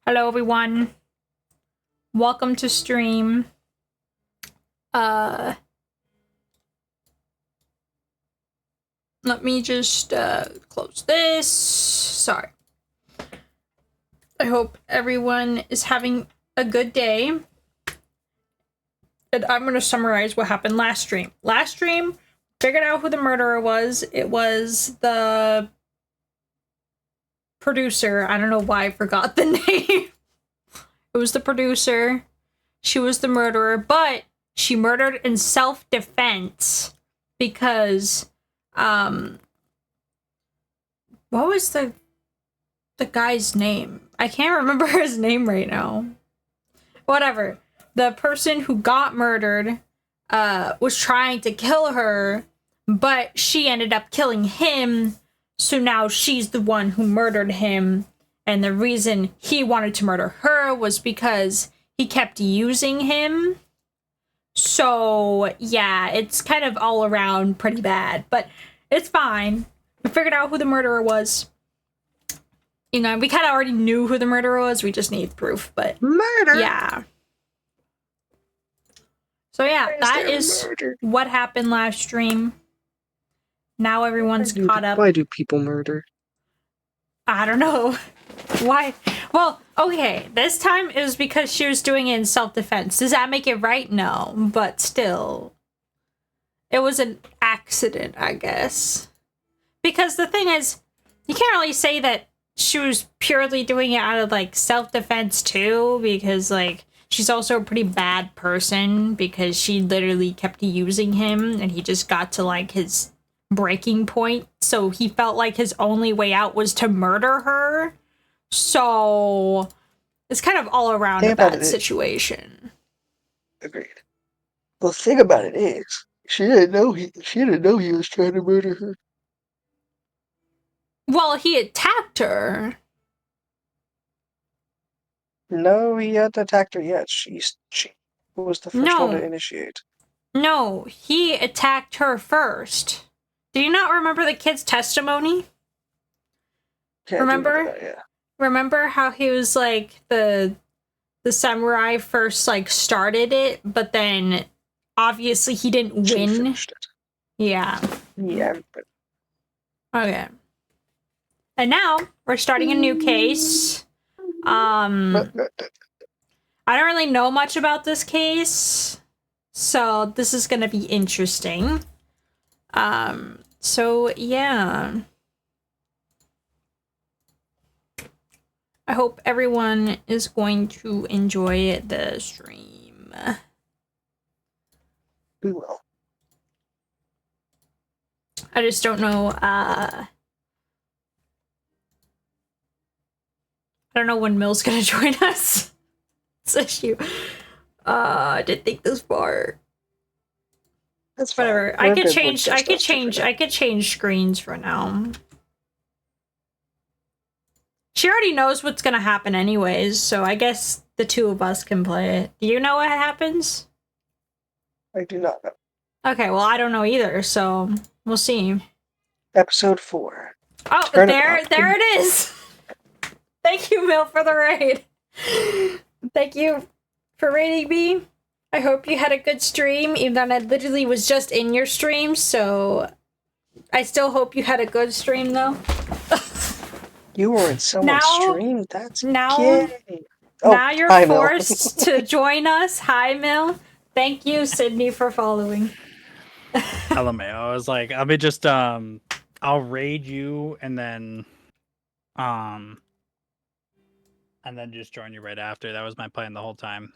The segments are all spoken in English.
Hello everyone. Welcome to stream. Uh Let me just close this. Sorry. I hope everyone is having a good day. And I'm going to summarize what happened last stream. Last stream, figured out who the murderer was. It was the producer. I don't know why I forgot the name. It was the producer. She was the murderer, but she murdered in self-defense because, what was the guy's name? I can't remember his name right now. Whatever. The person who got murdered, was trying to kill her, but she ended up killing him, so now she's the one who murdered him, and the reason he wanted to murder her was because he kept using him. So, yeah, it's kind of all around pretty bad, but it's fine. We figured out who the murderer was. You know, we kind of already knew who the murderer was, we just need proof, but... Murder! Yeah. So yeah, that is what happened last stream. Now everyone's caught up. Why do people murder? I don't know. Why? Well, okay, this time it was because she was doing it in self-defense. Does that make it right? No, but still. It was an accident, I guess. Because the thing is, you can't really say that she was purely doing it out of, like, self-defense, too, because, like, she's also a pretty bad person, because she literally kept using him, and he just got to, like, his breaking point, so he felt like his only way out was to murder her. So it's kind of all around a bad situation. Agreed. The thing about it is, she didn't know he was trying to murder her. Well, he attacked her. No, he hadn't attacked her yet. She was the first one to initiate. No, he attacked her first. Do you not remember the kid's testimony? Yeah, remember? That, yeah. Remember how he was like the samurai first like started it, but then obviously he didn't win. She finished it. Yeah. Yeah. Okay. And now we're starting a new case. I don't really know much about this case, so this is gonna be interesting. So yeah. I hope everyone is going to enjoy the stream. We will. I just don't know, I don't know when Mill's gonna join us. It's an issue. I didn't think this far. That's whatever. I could change screens for now. She already knows what's gonna happen anyways, so I guess the two of us can play it. Do you know what happens? I do not know. Okay, well, I don't know either, so we'll see. Episode 4. Oh, there it is! Thank you, Mill, for the raid. Thank you for raiding me. I hope you had a good stream, even though I literally was just in your stream, so I still hope you had a good stream, though. You were in someone's stream? That's now you're forced to join us. Hi, Mill. Thank you, Sydney, for following. LMAO. I was like, I'll be just I'll raid you and then just join you right after. That was my plan the whole time.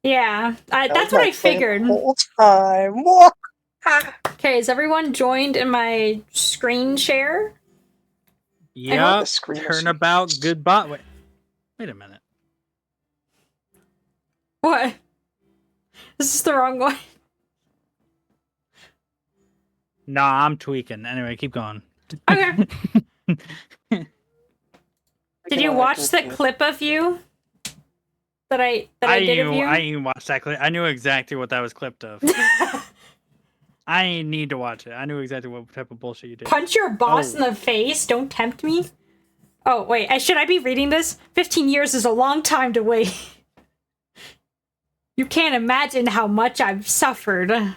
Yeah, that's what I figured. The whole time. Okay, is everyone joined in my screen share? Yeah, turnabout, goodbye. Wait a minute. What? This is the wrong one. Nah, I'm tweaking. Anyway, keep going. Okay. Did you watch the clip of you? That I did of you? I didn't watch that clip. I knew exactly what that was clipped of. I didn't need to watch it. I knew exactly what type of bullshit you did. Punch your boss in the face. Don't tempt me. Oh, wait, should I be reading this? 15 years is a long time to wait. You can't imagine how much I've suffered.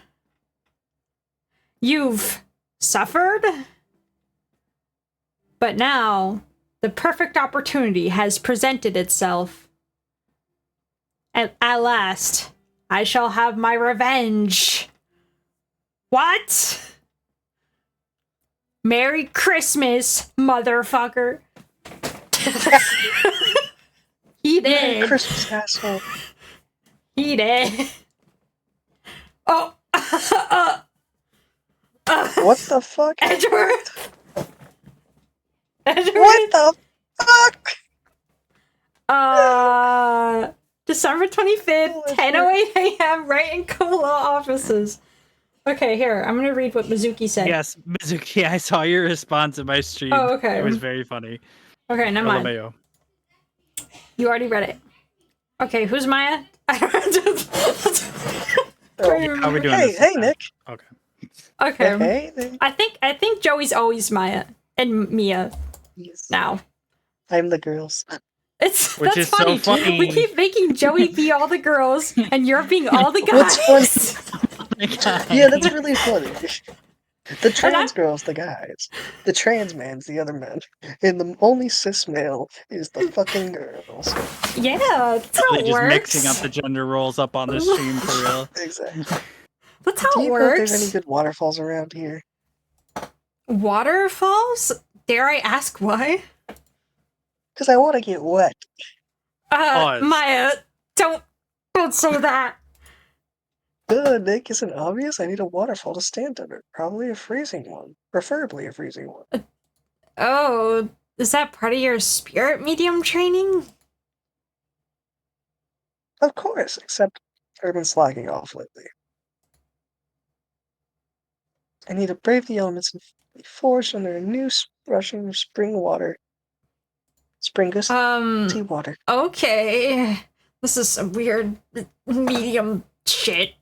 You've suffered? But now, the perfect opportunity has presented itself. At last, I shall have my revenge. What? Merry Christmas, motherfucker. He did. Merry Christmas, asshole. He did. Oh. What the fuck? Edgeworth. What the fuck? December 25th, 10:08 a.m. right in Cola offices. Okay, here, I'm gonna read what Mizuki said. Yes, Mizuki, I saw your response in my stream. Oh, okay. It was very funny. Okay, never mind. LMAO. You already read it. Okay, who's Maya? How are we doing Hey, this? hey, Nick. Okay. Okay. Hey, Nick. I think Joey's always Maya and Mia Yes. now. I'm the girls. That's is so funny. funny. We keep making Joey be all the girls and you're being all the guys. What's Yeah, that's really funny. The trans girl's the guys. The trans man's the other men. And the only cis male is the fucking girls. Yeah, that's how Really it just works. mixing up the gender roles up on the stream for real. Exactly. That's how Do it you know if works. there's any good waterfalls around here? Waterfalls? Dare I ask why? Because I want to get wet. Pause. Maya, don't say that. Nick, isn't obvious? I need a waterfall to stand under. Probably a freezing one. Preferably a freezing one. Oh, is that part of your spirit medium training? Of course, except I've been slacking off lately. I need to brave the elements and be forged under a new rushing spring water. Seawater. Okay. This is some weird medium shit.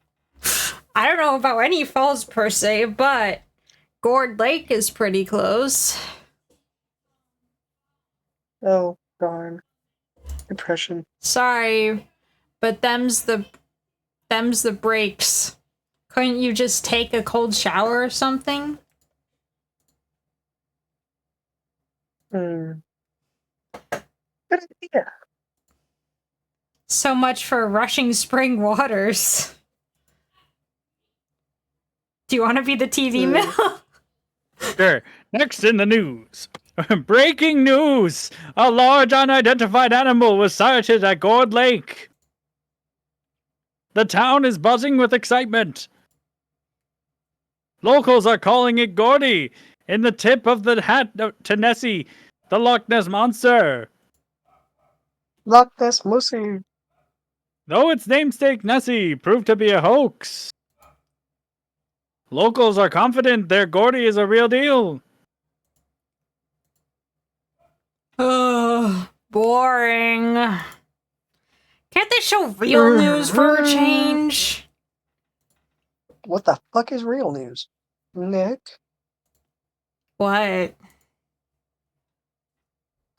I don't know about any falls per se, but Gourd Lake is pretty close. Oh, darn. Depression. Sorry, but them's the breaks. Couldn't you just take a cold shower or something? Good idea. So much for rushing spring waters. Do you want to be the TV mill? Sure. Next in the news. Breaking news! A large unidentified animal was sighted at Gourd Lake. The town is buzzing with excitement. Locals are calling it Gordy, in the tip of the hat to Nessie, the Loch Ness Monster. Loch Ness Mussy. Though its namesake Nessie proved to be a hoax. Locals are confident their Gordy is a real deal. Ugh, boring. Can't they show real news for a change? What the fuck is real news? Nick? What?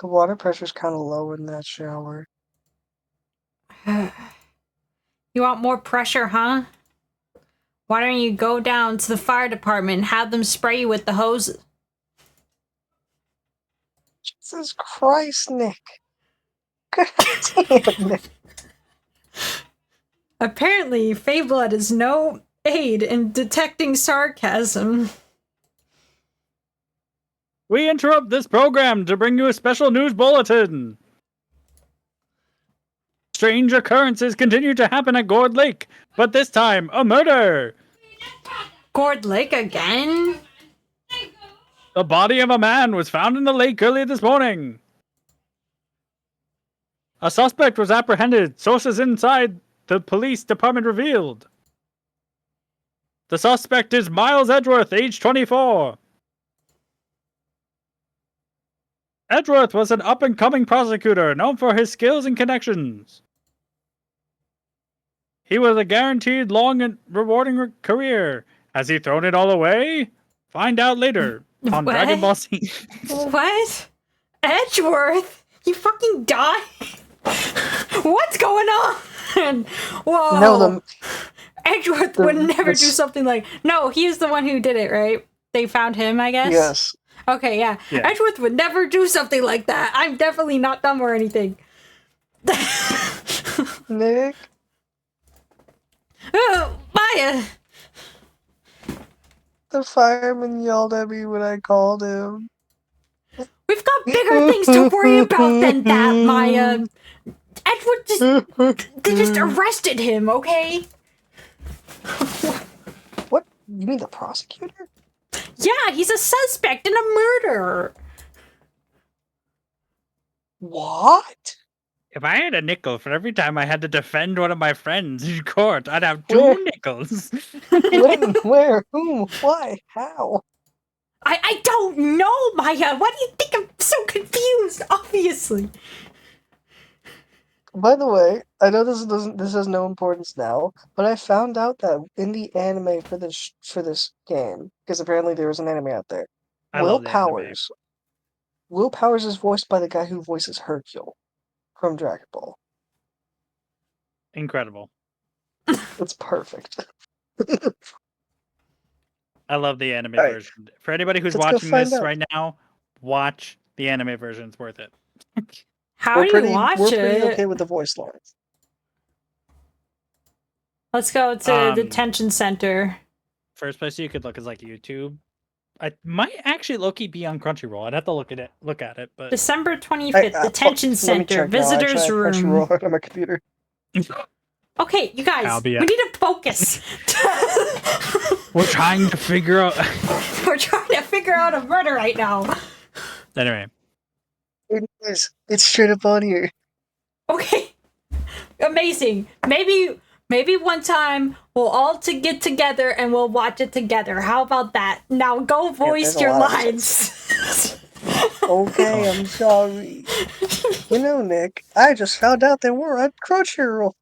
The water pressure's kind of low in that shower. You want more pressure, huh? Why don't you go down to the fire department and have them spray you with the hose? Jesus Christ, Nick. God damn, Nick. Apparently, Fayblood is no aid in detecting sarcasm. We interrupt this program to bring you a special news bulletin. Strange occurrences continue to happen at Gourd Lake, but this time, a murder. Gourd Lake again? The body of a man was found in the lake early this morning. A suspect was apprehended, sources inside the police department revealed. The suspect is Miles Edgeworth, age 24. Edgeworth was an up-and-coming prosecutor known for his skills and connections. He was a guaranteed long and rewarding career. Has he thrown it all away? Find out later on What? Dragon Ball Z. What? Edgeworth, you fucking die. What's going on? Whoa. No, Edgeworth would never do something like. No, he's the one who did it, right? They found him, I guess. Yes. Okay, yeah. Edgeworth would never do something like that. I'm definitely not dumb or anything. Nick. Oh, Maya. The fireman yelled at me when I called him. We've got bigger things to worry about than that, Maya. Edward they just arrested him, okay? What? You mean the prosecutor? Yeah, he's a suspect in a murder. What? If I had a nickel for every time I had to defend one of my friends in court, I'd have 2 nickels. When? Where? Whom? Why? How? I don't know, Maya. Why do you think I'm so confused? Obviously. By the way, I know this has no importance now, but I found out that in the anime for this game, because apparently there was an anime out there, I Will love the anime. Powers. Will Powers is voiced by the guy who voices Hercule from Dragon Ball. Incredible. It's perfect. I love the anime All right. version. For anybody who's Let's go watching find this out. right now, watch the anime version. It's worth it. How do you watch we're it? pretty okay with the voice lines. Let's go to the detention center. First place you could look is like YouTube. I might actually low-key be on Crunchyroll. I'd have to look at it, but December 25th, detention center, visitors room. Crunchyroll on my computer. Okay, you guys, we need to focus. We're trying to figure out. We're trying to figure out a murder right now. Anyway, It is. It's straight up on here. Okay, amazing. Maybe one time we'll all get together and we'll watch it together. How about that? Now go voice your lines. Okay, I'm sorry. You know, Nick, I just found out that we're on Crunchyroll.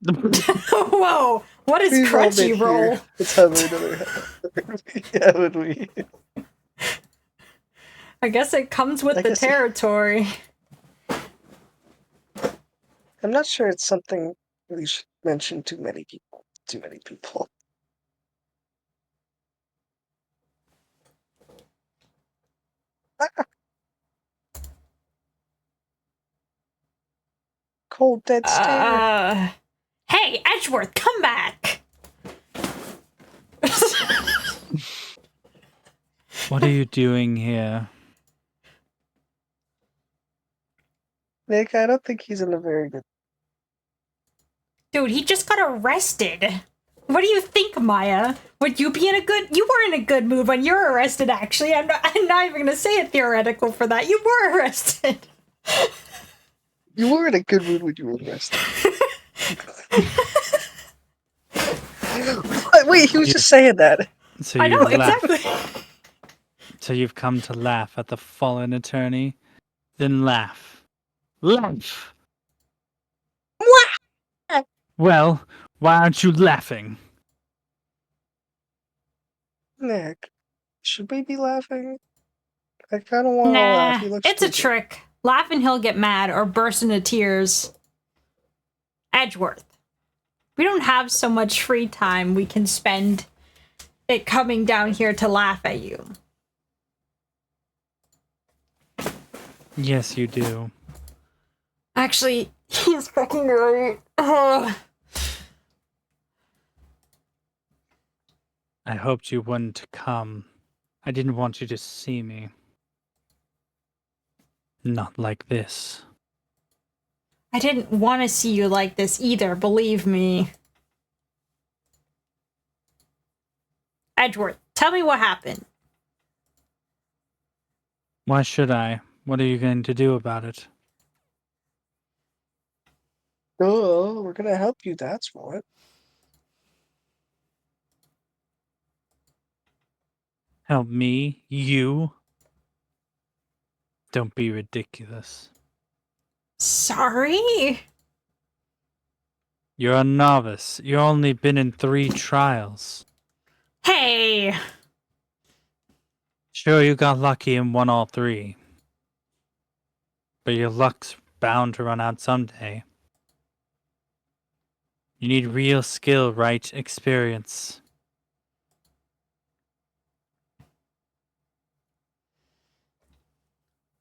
Whoa, what is Crunchyroll? Let's have another. Haven't we? I guess it comes with the territory. I'm not sure it's something we should mention to many people. Too many people. Cold dead stare. Hey, Edgeworth, come back! what are you doing here? Nick, I don't think he's in a very good... Dude, he just got arrested. What do you think, Maya? Would you be in a good... You were in a good mood when you were arrested, actually. I'm not even gonna say a theoretical for that. You were arrested. You were in a good mood when you were arrested. Wait, he was just saying that. So I know, exactly. So you've come to laugh at the fallen attorney? Then laugh. Laugh! Well, why aren't you laughing? Nick, should we be laughing? I kind of want to laugh. He looks it's stupid. A trick. Laugh and he'll get mad or burst into tears. Edgeworth, we don't have so much free time we can spend it coming down here to laugh at you. Yes, you do. Actually, he's fucking right. Ugh. I hoped you wouldn't come. I didn't want you to see me. Not like this. I didn't want to see you like this either, believe me. Edgeworth, tell me what happened. Why should I? What are you going to do about it? Oh, we're gonna help you, that's what. Help me? You? Don't be ridiculous. Sorry? You're a novice. You've only been in 3 trials. Hey! Sure, you got lucky and won all 3. But your luck's bound to run out someday. You need real skill, right? Experience.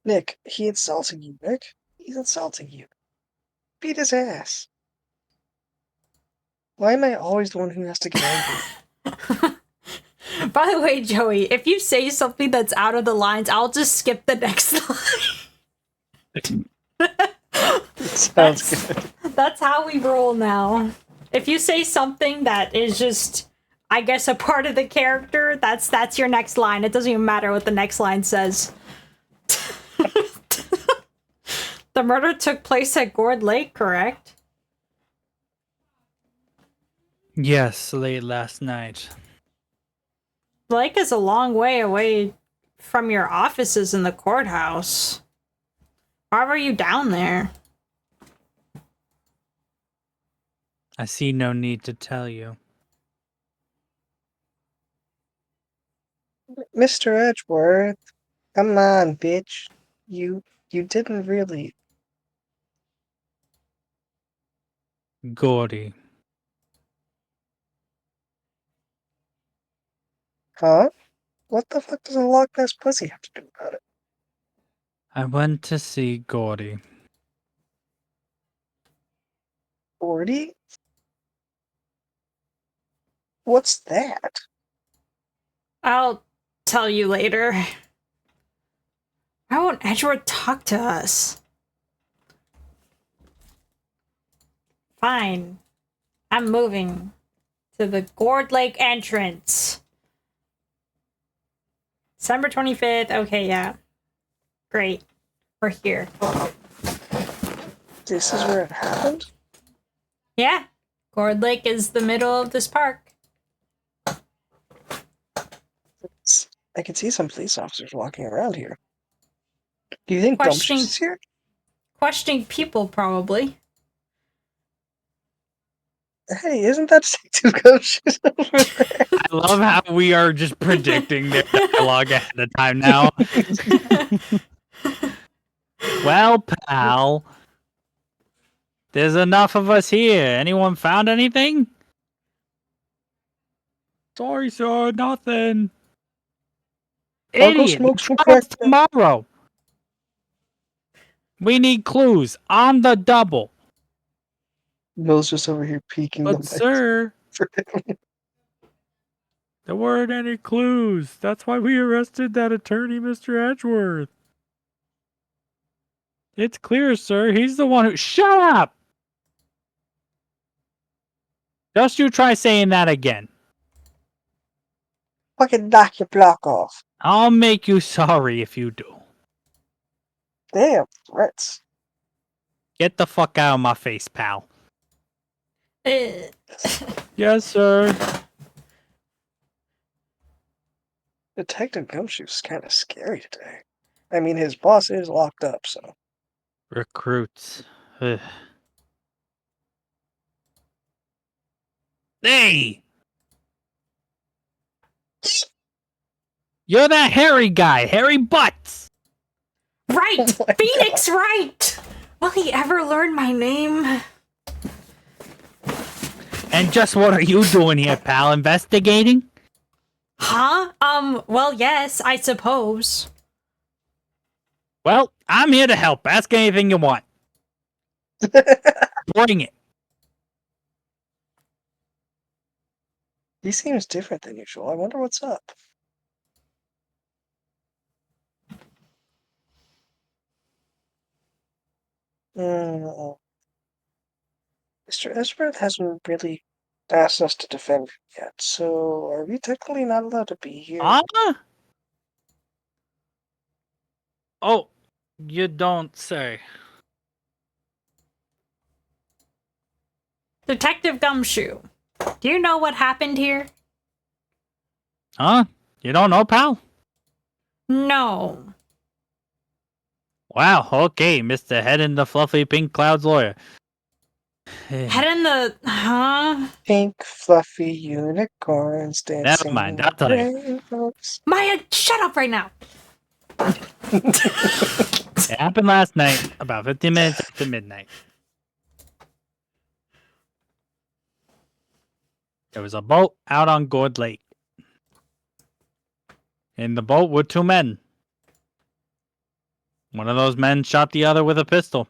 Nick, he insulting you, Nick. He's insulting you. Beat his ass. Why am I always the one who has to get angry? By the way, Joey, if you say something that's out of the lines, I'll just skip the next line. Sounds good. That's how we roll now. If you say something that is just, I guess, a part of the character, that's your next line. It doesn't even matter what the next line says. The murder took place at Gourd Lake, correct? Yes, late last night. The lake is a long way away from your offices in the courthouse. Why were you down there? I see no need to tell you. Mr. Edgeworth, come on, bitch. You didn't really. Gordy. Huh? What the fuck does a Loch Ness pussy have to do about it? I went to see Gordy. Gordy? What's that? I'll tell you later. Why won't Edgeworth talk to us? Fine. I'm moving to the Gourd Lake entrance. December 25th. Okay, yeah. Great. We're here. This is where it happened? Yeah. Gourd Lake is the middle of this park. I can see some police officers walking around here. Do you think Questioning- Gumptious is here? Questioning people, probably. Hey, isn't that Detective Gumptious over there? I love how we are just predicting their dialogue ahead of time now. Well, pal. There's enough of us here. Anyone found anything? Sorry, sir. Nothing. I'll go Idiot. smoke some Trial's crack. tomorrow. We need clues on the double. Mill's just over here peeking the But, mic sir, for him. there weren't any clues. That's why we arrested that attorney, Mr. Edgeworth. It's clear, sir. He's the one who... Shut up! Just you try saying that again. Fucking knock your block off. I'll make you sorry if you do. Damn, threats. Get the fuck out of my face, pal. Eh. Yes, sir. Detective Gumshoe's kind of scary today. I mean, his boss is locked up, so. Recruits. Ugh. Hey! You're that hairy guy, Hairy Butts! Right! Oh my Phoenix Wright! Will he ever learn my name? And just what are you doing here, pal? Investigating? Huh? Well, yes, I suppose. Well, I'm here to help. Ask anything you want. Bring it. He seems different than usual. I wonder what's up. Mr. Edgeworth hasn't really asked us to defend him yet, so are we technically not allowed to be here? Oh, you don't say. Detective Gumshoe, do you know what happened here? Huh? You don't know, pal? No. Wow, okay, Mr. Head in the Fluffy Pink Clouds lawyer. Head in the... Huh? Pink, fluffy unicorns dancing. Never mind, I'll tell you. rainbows. Maya, shut up right now! It happened last night, about 15 minutes after midnight. There was a boat out on Gourd Lake. In the boat were 2 men. One of those men shot the other with a pistol.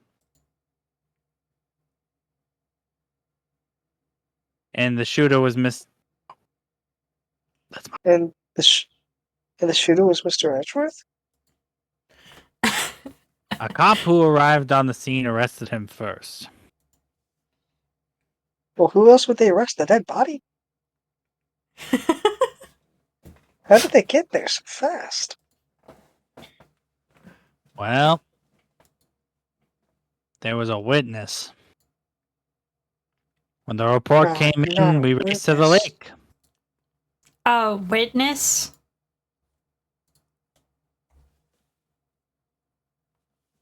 And the shooter was And the shooter was Mr. Edgeworth? A cop who arrived on the scene arrested him first. Well, who else would they arrest? The dead body? How did they get there so fast? Well, there was a witness. When the report came in, we raced to the lake. A witness?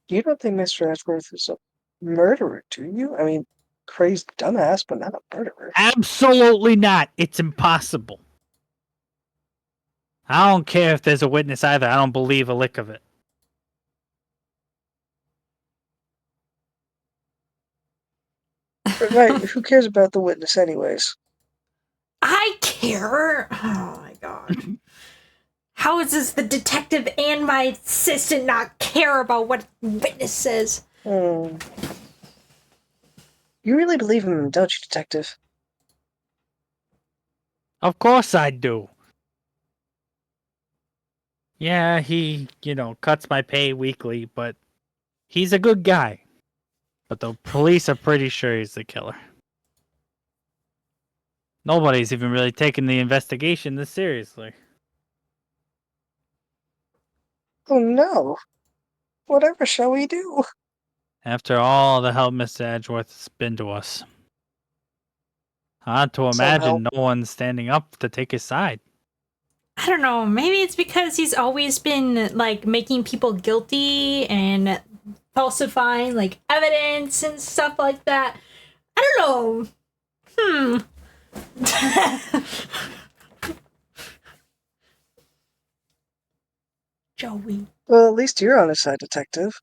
You don't think Mr. Edgeworth is a murderer, do you? I mean, crazed dumbass, but not a murderer. Absolutely not. It's impossible. I don't care if there's a witness either. I don't believe a lick of it. Right, who cares about the witness anyways? I care. Oh my god. How is this the detective and my assistant not care about what witness says? You really believe in him, don't you, detective? Of course I do. Yeah, he, cuts my pay weekly, but he's a good guy. But the police are pretty sure he's the killer. Nobody's even really taking the investigation this seriously. Oh no. Whatever shall we do? After all the help Mr. Edgeworth has been to us. Hard to imagine no one's standing up to take his side. I don't know, maybe it's because he's always been, like, making people guilty and falsifying, like, evidence and stuff like that. I don't know. Joey. Well, at least you're on his side, detective.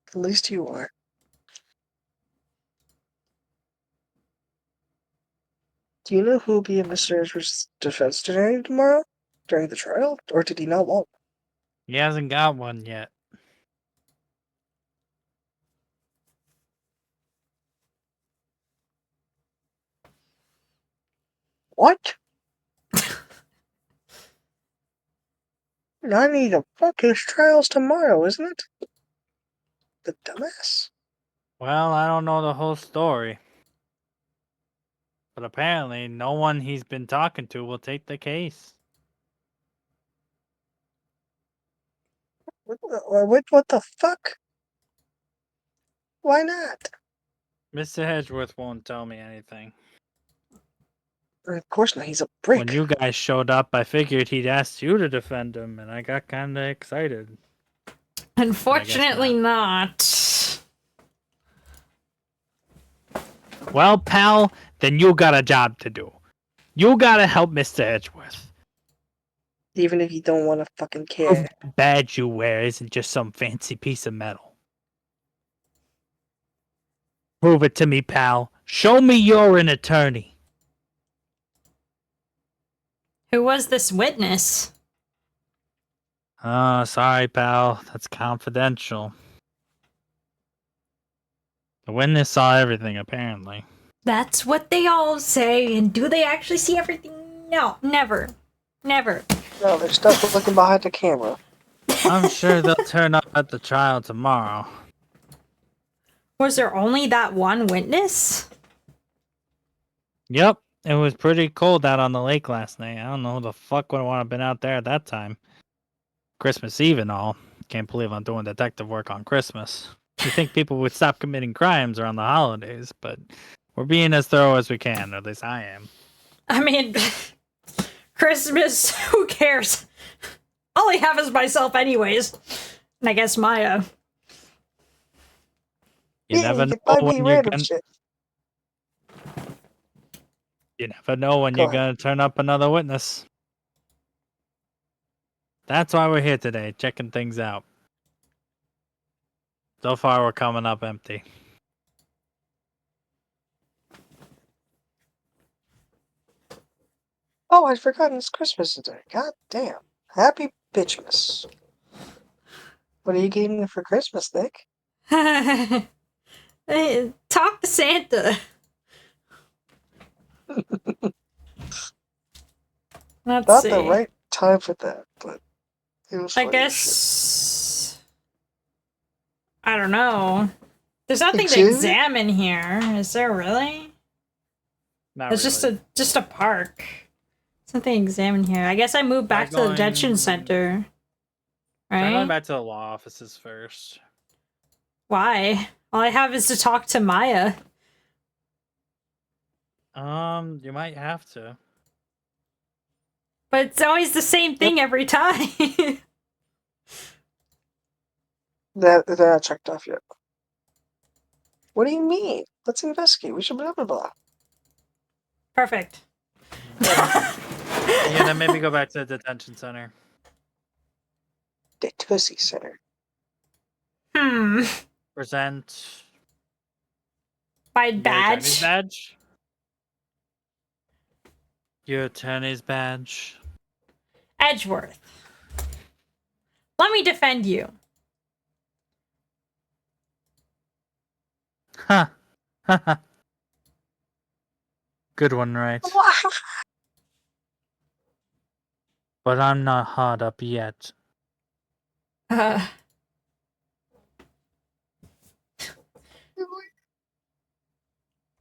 At least you are. Do you know who will be in Mr. Edgeworth's defense attorney tomorrow? During the trial? Or did he not want one? He hasn't got one yet. What? I need to fuck his trials tomorrow, isn't it? The dumbass. Well, I don't know the whole story. But apparently, no one he's been talking to will take the case. What the fuck? Why not? Mr. Edgeworth won't tell me anything. Of course not, he's a prick. When you guys showed up, I figured he'd asked you to defend him, and I got kind of excited. Unfortunately not. Well, pal, then you got a job to do. You gotta help Mr. Edgeworth. Even if you don't want to fucking care. Prove the badge you wear isn't just some fancy piece of metal. Prove it to me, pal. Show me you're an attorney. Who was this witness? Oh, sorry, pal. That's confidential. The witness saw everything, apparently. That's what they all say, and do they actually see everything? No, never. Never. No, they're stuck looking behind the camera. I'm sure they'll turn up at the trial tomorrow. Was there only that one witness? Yep, it was pretty cold out on the lake last night. I don't know who the fuck would want to have been out there at that time. Christmas Eve and all. Can't believe I'm doing detective work on Christmas. You think people would stop committing crimes around the holidays, but we're being as thorough as we can, or at least I am. I mean, Christmas, who cares? All I have is myself anyways. And I guess Maya. You never know when you're gonna... You never know when you're gonna turn up another witness. That's why we're here today, checking things out. So far, we're coming up empty. Oh, I'd forgotten it's Christmas today. God damn. Happy Bitchmas. What are you getting for Christmas, Nick? Hey, talk to Santa. Let's Not see. the right time for that, but it was I funny as shit. guess. I don't know. There's nothing to Exhibit? examine here. Is there really? Not It's really. just a park. There's nothing to examine here. I guess I moved back to the detention center. Try going Right? back to the law offices first. Why? All I have is to talk to Maya. You might have to. But it's always the same thing every time. They're not checked off yet. What do you mean? Let's investigate. We should blah blah blah. Perfect. Yeah, then maybe go back to the detention center. The Tussy Center. Present My your attorney's badge. badge. Your attorney's badge. Edgeworth. Let me defend you. Huh. Good one, right? But I'm not hard up yet.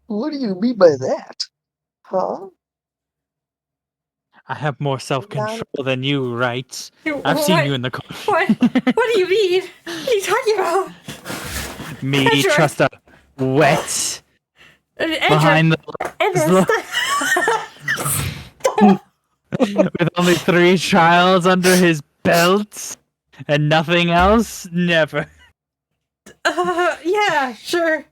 What do you mean by that? Huh? I have more self-control than you, right? I've What? seen you in the car. What? What do you mean? What are you talking about? Me Edgeworth. trust a wet Edgeworth. behind the with only 3 trials under his belt and nothing else? Never. Yeah, sure.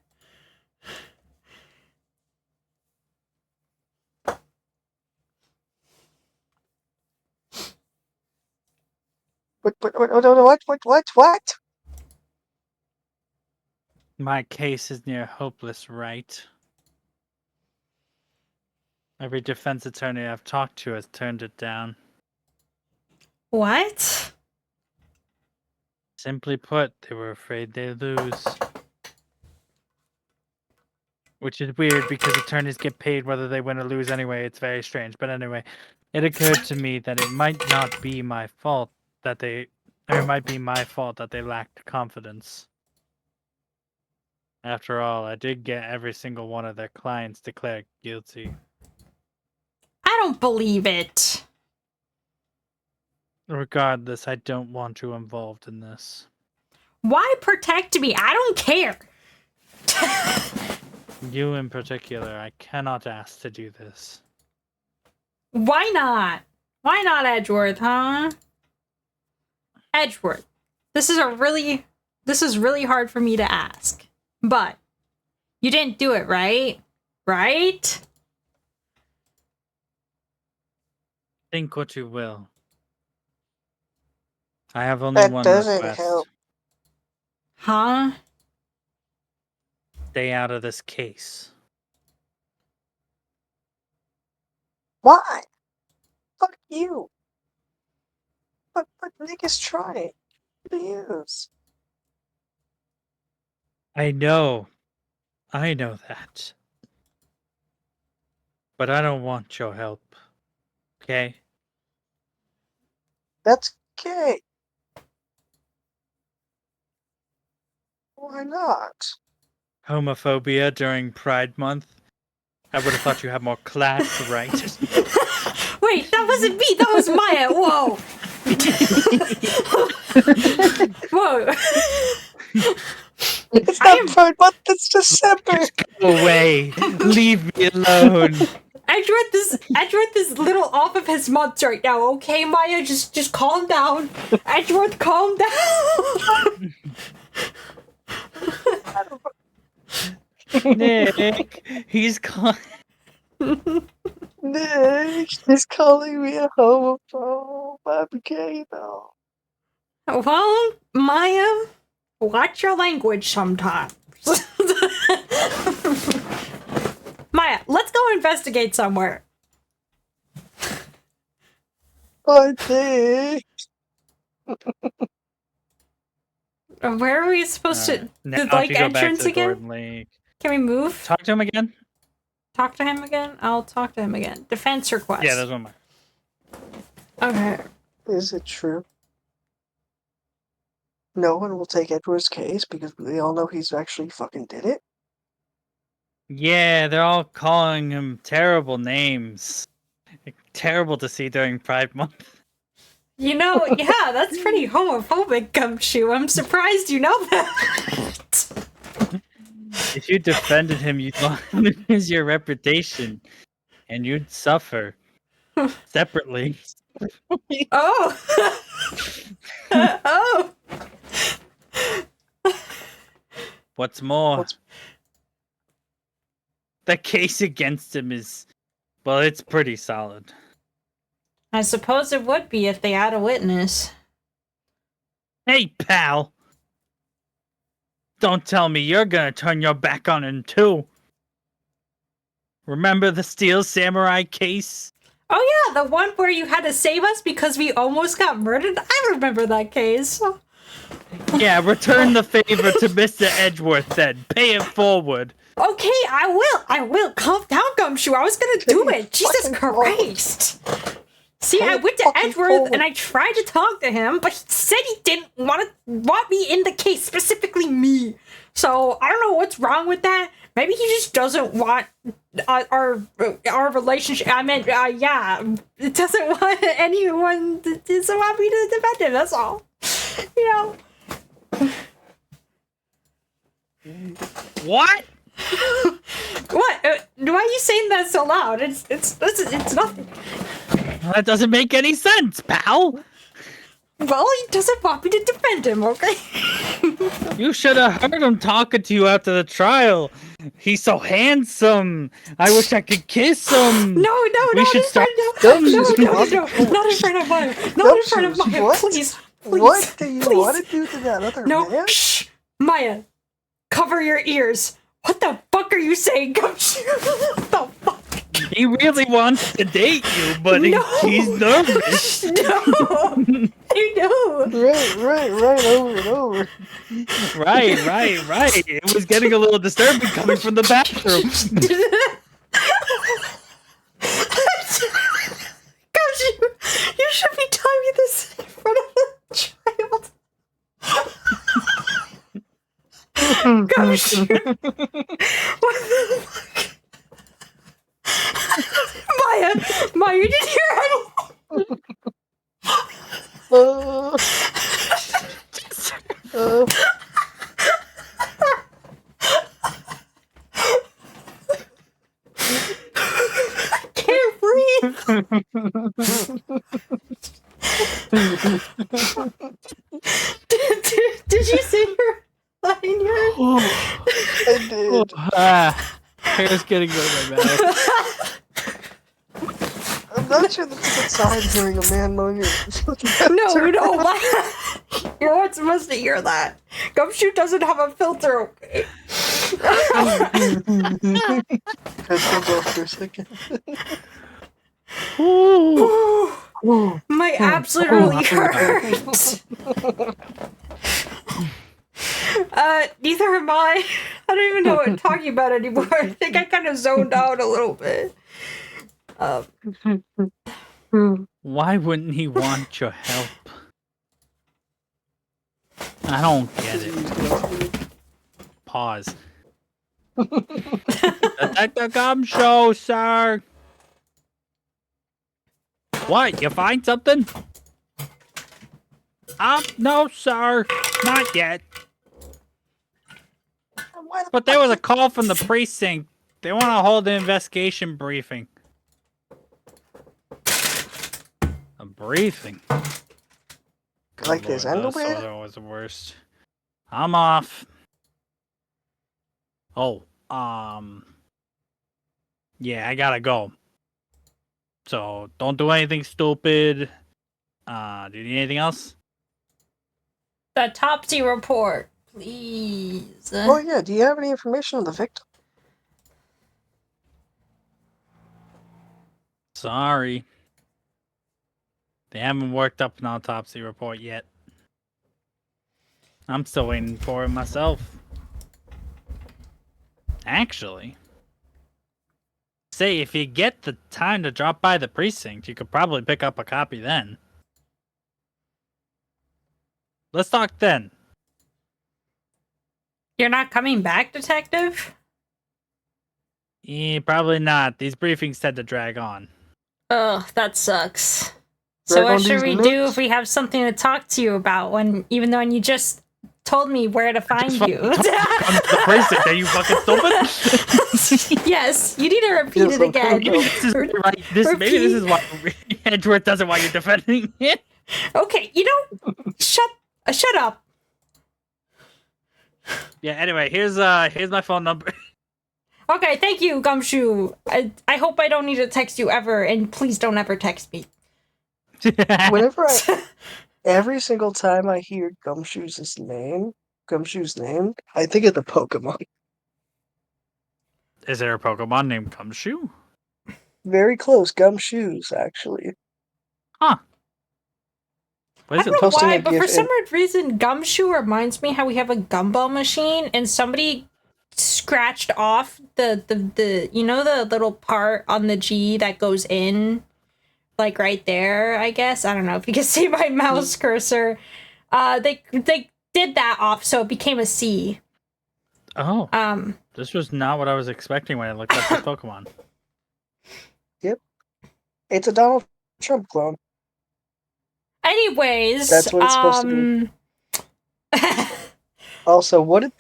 What? My case is near hopeless, right? Every defense attorney I've talked to has turned it down. What? Simply put, they were afraid they'd lose. Which is weird because attorneys get paid whether they win or lose anyway. It's very strange. But anyway, it occurred to me that it might not be my fault that they... Or it might be my fault that they lacked confidence. After all, I did get every single one of their clients declared guilty. I don't believe it. Regardless, I don't want you involved in this. Why protect me? I don't care. You in particular, I cannot ask to do this. Why not? Why not Edgeworth, huh? Edgeworth. This is really hard for me to ask. But you didn't do it, right? Right? Think what you will. I have only That one doesn't request. help. Huh? Stay out of this case. Why? Fuck you. But Nick is trying. What use? I know that. But I don't want your help. Okay? That's gay. Why not? Homophobia during Pride Month? I would have thought you had more class, right? Wait, that wasn't me. That was Maya. Whoa. Whoa. It's not Pride Month, it's December. Go away. Leave me alone. Edgeworth is a little off of his months right now, okay, Maya? Just calm down. Edgeworth, calm down. Nick, he's calm. Nick, he's calling me a homophobe. I'm gay though. Well, Maya, watch your language sometimes. Maya, let's go investigate somewhere. I think. Where are we supposed to? Now The if you go back to entrance the again? Gordon Lake. Can we move? Talk to him again? Talk to him again? I'll talk to him again. Defense request. Yeah, that's one more. Okay. Is it true? No one will take Edward's case because we all know he's actually fucking did it. Yeah, they're all calling him terrible names. Terrible to see during Pride Month. You know, yeah, that's pretty homophobic, Gumshoe. I'm surprised you know that. If you defended him, you'd lose your reputation, and you'd suffer separately. Oh. Oh. What's more, the case against him is, well, it's pretty solid. I suppose it would be if they had a witness. Hey, pal! Don't tell me you're gonna turn your back on him, too. Remember the Steel Samurai case? Oh yeah, the one where you had to save us because we almost got murdered? I remember that case. Yeah, return the favor to Mr. Edgeworth then. Pay it forward. Okay, I will. Calm down, Gumshoe. I was gonna do it. Jesus Christ. See, I went to Edgeworth and I tried to talk to him, but he said he didn't want me in the case, specifically me. So I don't know what's wrong with that. Maybe he just doesn't want our relationship. I meant, yeah, it doesn't want anyone. Doesn't want me to defend him. That's all. You know. What? What? Why are you saying that so loud? It's nothing. That doesn't make any sense, pal. Well, he doesn't want me to defend him, okay? You should have heard him talking to you after the trial. He's so handsome. I wish I could kiss him. No, We should start. no, not in front of Maya. Not in front of Maya, What? please. What do you please. want to do to that other No, man? shh, Maya, cover your ears. What the fuck are you saying, Gumshoe? What the fuck? He really wants to date you, but No. he's nervous. No, I know. Right, over and over. Right. It was getting a little disturbing coming from the bathroom. Gumshoe, you should be telling me this in front of a child. Gumshoe. What the fuck? Maya, you didn't hear anything. I can't breathe. Did you see her line here? I did. Hair's getting in my mouth. I'm not sure that's a good sign hearing a man moan your No, what? You're not supposed to hear that. Gumshoe doesn't have a filter, okay? Headphones off for a second. My abs literally hurt. Neither am I. I don't even know what I'm talking about anymore. I think I kind of zoned out a little bit. Why wouldn't he want your help? I don't get it. Pause. Detective Gum Show, sir. What? You find something? No, sir. Not yet. But there was a call from the precinct. They want to hold an investigation briefing. A briefing? Like this underwear? That was the worst. I'm off. Oh, yeah, I gotta go. So don't do anything stupid. Do you need anything else? The autopsy report, please. Oh yeah, do you have any information on the victim? Sorry. They haven't worked up an autopsy report yet. I'm still waiting for it myself. Actually, say if you get the time to drop by the precinct, you could probably pick up a copy then. Let's talk then. You're not coming back, Detective? Probably not. These briefings tend to drag on. Ugh, that sucks. So Drag what on should these we do nuts. if we have something to talk to you about even though you just told me where to find you? Come to the precinct. Are you fucking stupid? Yes, you need to repeat Yes, it I'm again. Maybe this is right. Maybe this is why Edgeworth doesn't want you defending it. Okay, shut up. Yeah. Anyway, here's my phone number. Okay, thank you, Gumshoe. I hope I don't need to text you ever, and please don't ever text me. Whenever every single time I hear Gumshoe's name, I think of the Pokemon. Is there a Pokemon named Gumshoe? Very close, Gumshoes, actually. Huh. What I is it? don't know Posting why, a but for GIF some in- weird reason, Gumshoe reminds me how we have a gumball machine, and somebody scratched off the the little part on the G that goes in, like right there. I guess I don't know if you can see my mouse cursor. They did that off, so it became a C. Oh. This was not what I was expecting when I looked up this Pokemon. Yep. It's a Donald Trump clone. Anyways, That's what it's supposed to be. Also,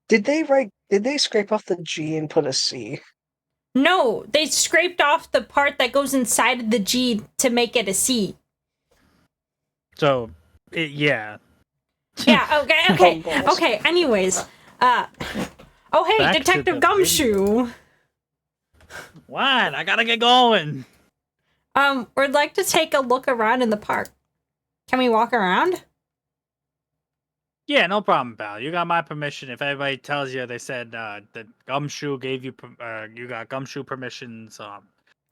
did they scrape off the G and put a C? No, they scraped off the part that goes inside of the G to make it a C. So, yeah. Yeah, okay. Oh, Okay, anyways. Oh hey, Back to Detective the Gumshoe. What? I gotta get going. We'd like to take a look around in the park. Can we walk around? Yeah, no problem, pal. You got my permission. If anybody tells you they said that Gumshoe gave you, you got Gumshoe permissions.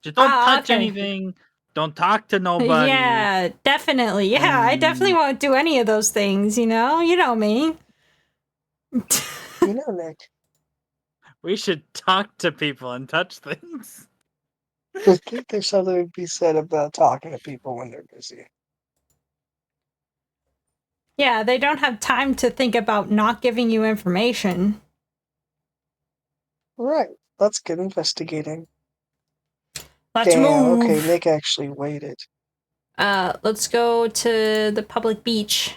Just don't touch okay. anything. Don't talk to nobody. Yeah, definitely. Yeah, I definitely won't do any of those things, you know me. You know, Nick. We should talk to people and touch things. I think there's something to be said about talking to people when they're busy. Yeah, they don't have time to think about not giving you information. Right. Let's get investigating. Let's Damn, move. okay, Nick actually waited. Let's go to the public beach.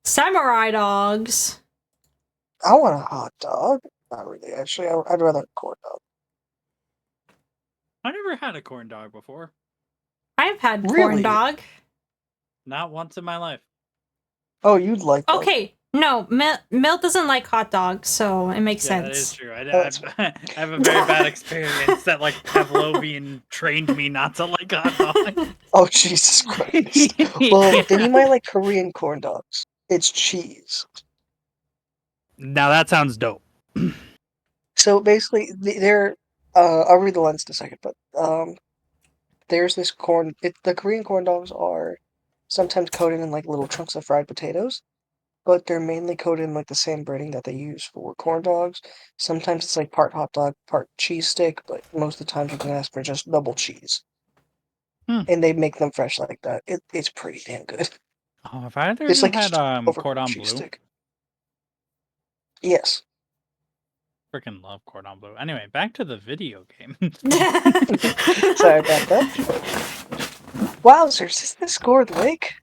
Samurai dogs. I want a hot dog. Not really, actually. I'd rather a corn dog. I never had a corn dog before. I've had corn Really? dog. Not once in my life. Oh, you'd like that. Okay, no, Mel doesn't like hot dogs, so it makes Yeah, sense. that is true. I That's- have a very bad experience that like Pavlovian trained me not to like hot dogs. Oh, Jesus Christ. Well, then you might like Korean corn dogs. It's cheese. Now that sounds dope. So basically, I'll read the lines in a second, but there's this corn. The Korean corn dogs are sometimes coated in like little chunks of fried potatoes, but they're mainly coated in like the same breading that they use for corn dogs. Sometimes it's like part hot dog, part cheese stick, but most of the time you can ask for just double cheese. And they make them fresh like that. It's pretty damn good. Oh, have I ever It's like had overcooked cordon cheese bleu? stick. Yes. Freaking love cordon bleu. Anyway, back to the video game. Sorry about that. Wowzers, is this Gord Lake?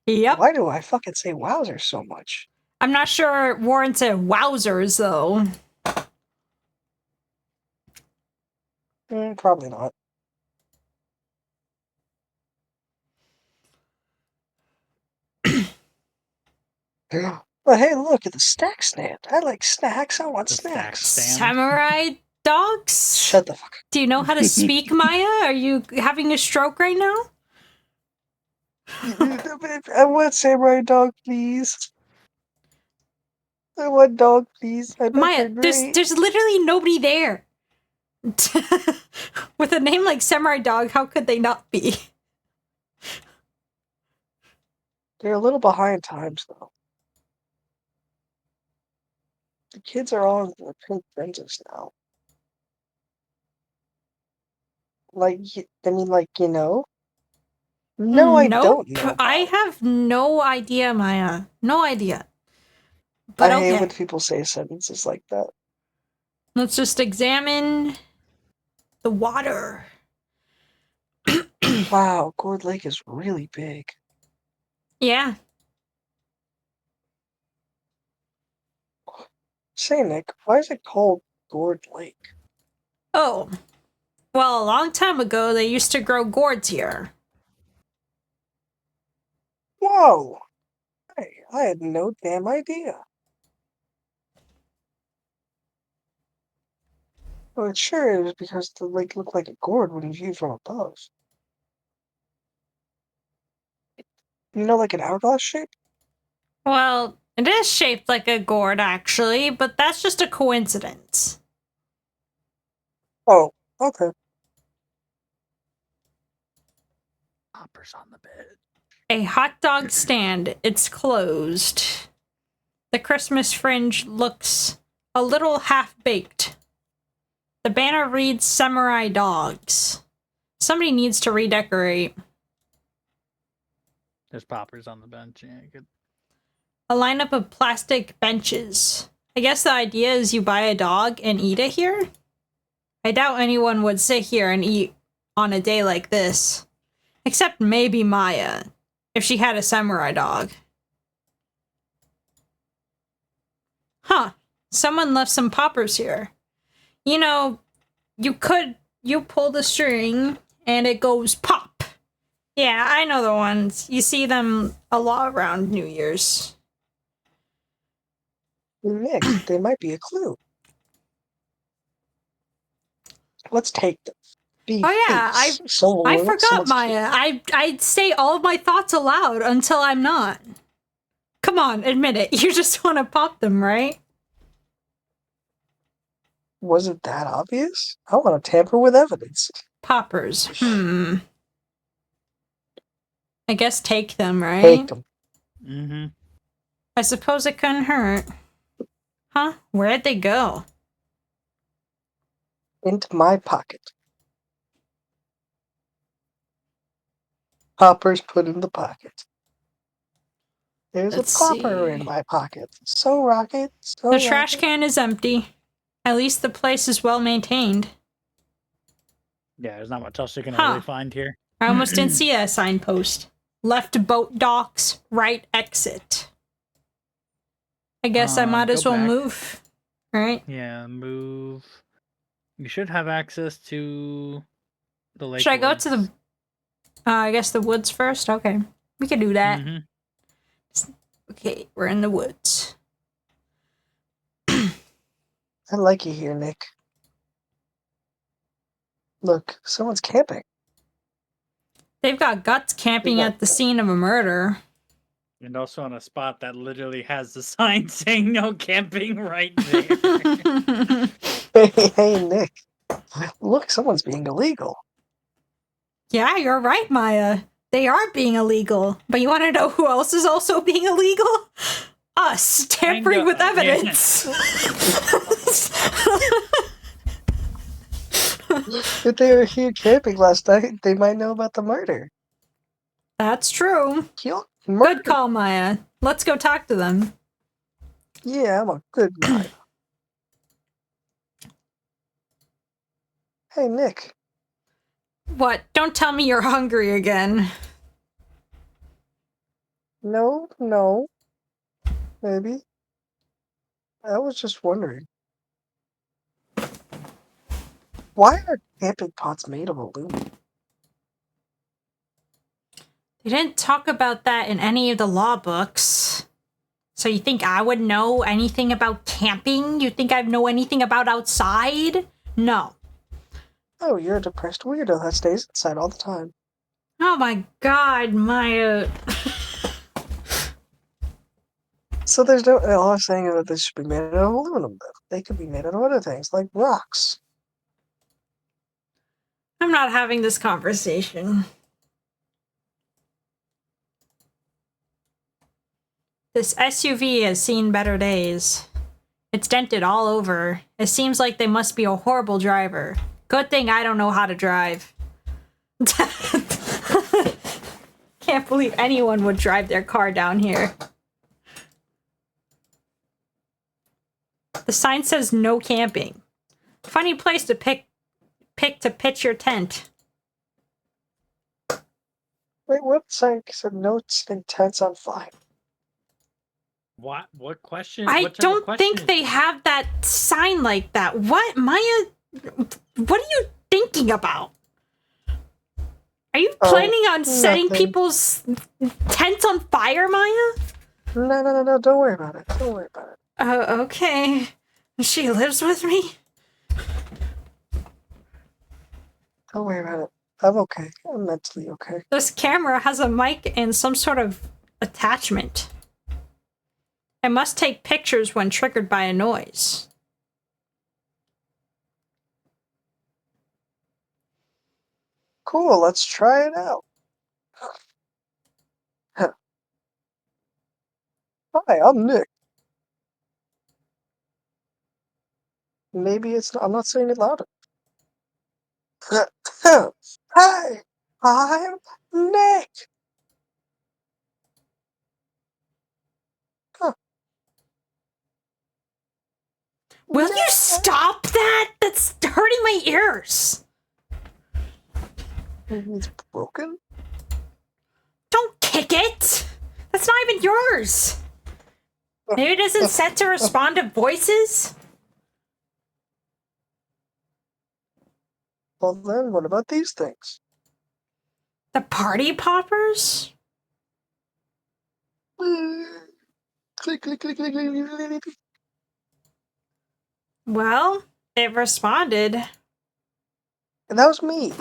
Yep. Why do I fucking say wowzers so much? I'm not sure it warranted wowzers, though. Probably not. But hey, look at the snack stand. I like snacks. I want The snack snacks. stand. Samurai dogs? Shut the fuck up. Do you know how to speak, Maya? Are you having a stroke right now? I want samurai dog, please. I want dog, please. I bet Maya, they're great. there's literally nobody there. With a name like Samurai Dog, how could they not be? They're a little behind times, though. The kids are all in the Pink Princess now. Like, I mean, like, you know? No, I Nope. don't know. I About. have no idea, Maya. No idea. I But hate okay. when people say sentences like that. Let's just examine the water. Wow, Gourd Lake is really big. Yeah. Say, Nick, why is it called Gourd Lake? Oh. Well, a long time ago, they used to grow gourds here. Whoa! Hey, I had no damn idea. Well, it sure is because the lake looked like a gourd when viewed from above. You know, like an hourglass shape? Well, it is shaped like a gourd, actually, but that's just a coincidence. Oh, okay. Hoppers on the bed. A hot dog stand. It's closed. The Christmas fringe looks a little half-baked. The banner reads Samurai Dogs. Somebody needs to redecorate. There's poppers on the bench. Yeah, good. A lineup of plastic benches. I guess the idea is you buy a dog and eat it here? I doubt anyone would sit here and eat on a day like this. Except maybe Maya, if she had a samurai dog. Huh. Someone left some poppers here. You know, you pull the string and it goes pop. Yeah, I know the ones. You see them a lot around New Year's. Nick, they might be a clue. Let's take them. Oh yeah, I forgot, someone's Maya. I say all of my thoughts aloud until I'm not. Come on, admit it. You just want to pop them, right? Was it that obvious? I want to tamper with evidence. Poppers. I guess take them, right? Take them. Mm-hmm. I suppose it couldn't hurt. Huh? Where'd they go? Into my pocket. Poppers put in the pocket. There's Let's a popper see. in my pocket. So rocket. So The rocket. trash can is empty. At least the place is well maintained. Yeah, there's not much else you can Huh. really find here. I almost didn't see that signpost. Left boat docks, right exit. I guess I might Go as well back. move. Right? Yeah, move. You should have access to the lake. Should I go to the... I guess the woods first? Okay. We can do that. Mm-hmm. Okay, we're in the woods. I like you here, Nick. Look, someone's camping. They've got guts camping at the scene of a murder. And also on a spot that literally has the sign saying no camping right there. Hey, Nick. Look, someone's being illegal. Yeah, you're right, Maya. They are being illegal. But you want to know who else is also being illegal? Us, tampering with evidence. If they were here camping last night, they might know about the murder. That's true. Murder. Good call, Maya. Let's go talk to them. Yeah, I'm a good guy. Hey, Nick. What? Don't tell me you're hungry again. No. Maybe. I was just wondering. Why are camping pots made of aluminum? They didn't talk about that in any of the law books. So you think I would know anything about camping? You think I know anything about outside? No. Oh, you're a depressed weirdo that stays inside all the time. Oh my god, Maya. So there's no. All I'm saying is that this should be made out of aluminum. Though. They could be made out of other things, like rocks. I'm not having this conversation. This SUV has seen better days. It's dented all over. It seems like they must be a horrible driver. Good thing I don't know how to drive. Can't believe anyone would drive their car down here. The sign says no camping. Funny place to pick to pitch your tent. Wait, what sign said no tents on fire? What? What question? I What type of don't question? think they have that sign like that. What, Maya? What are you thinking about? Are you planning on setting nothing. people's tents on fire, Maya? No. Don't worry about it. Don't worry about it. Okay. She lives with me? Don't worry about it. I'm okay. I'm mentally okay. This camera has a mic and some sort of attachment. It must take pictures when triggered by a noise. Cool, let's try it out. Hi, I'm Nick. Maybe it's not, I'm not saying it louder. Hi, I'm Nick. Huh. Will Nick. you stop that? That's hurting my ears. It's broken? Don't kick it. That's not even yours. Maybe it isn't set to respond to voices? Well then, what about these things? The party poppers? Click, click, click, click, click, click, click, click. Well, it responded. And that was me.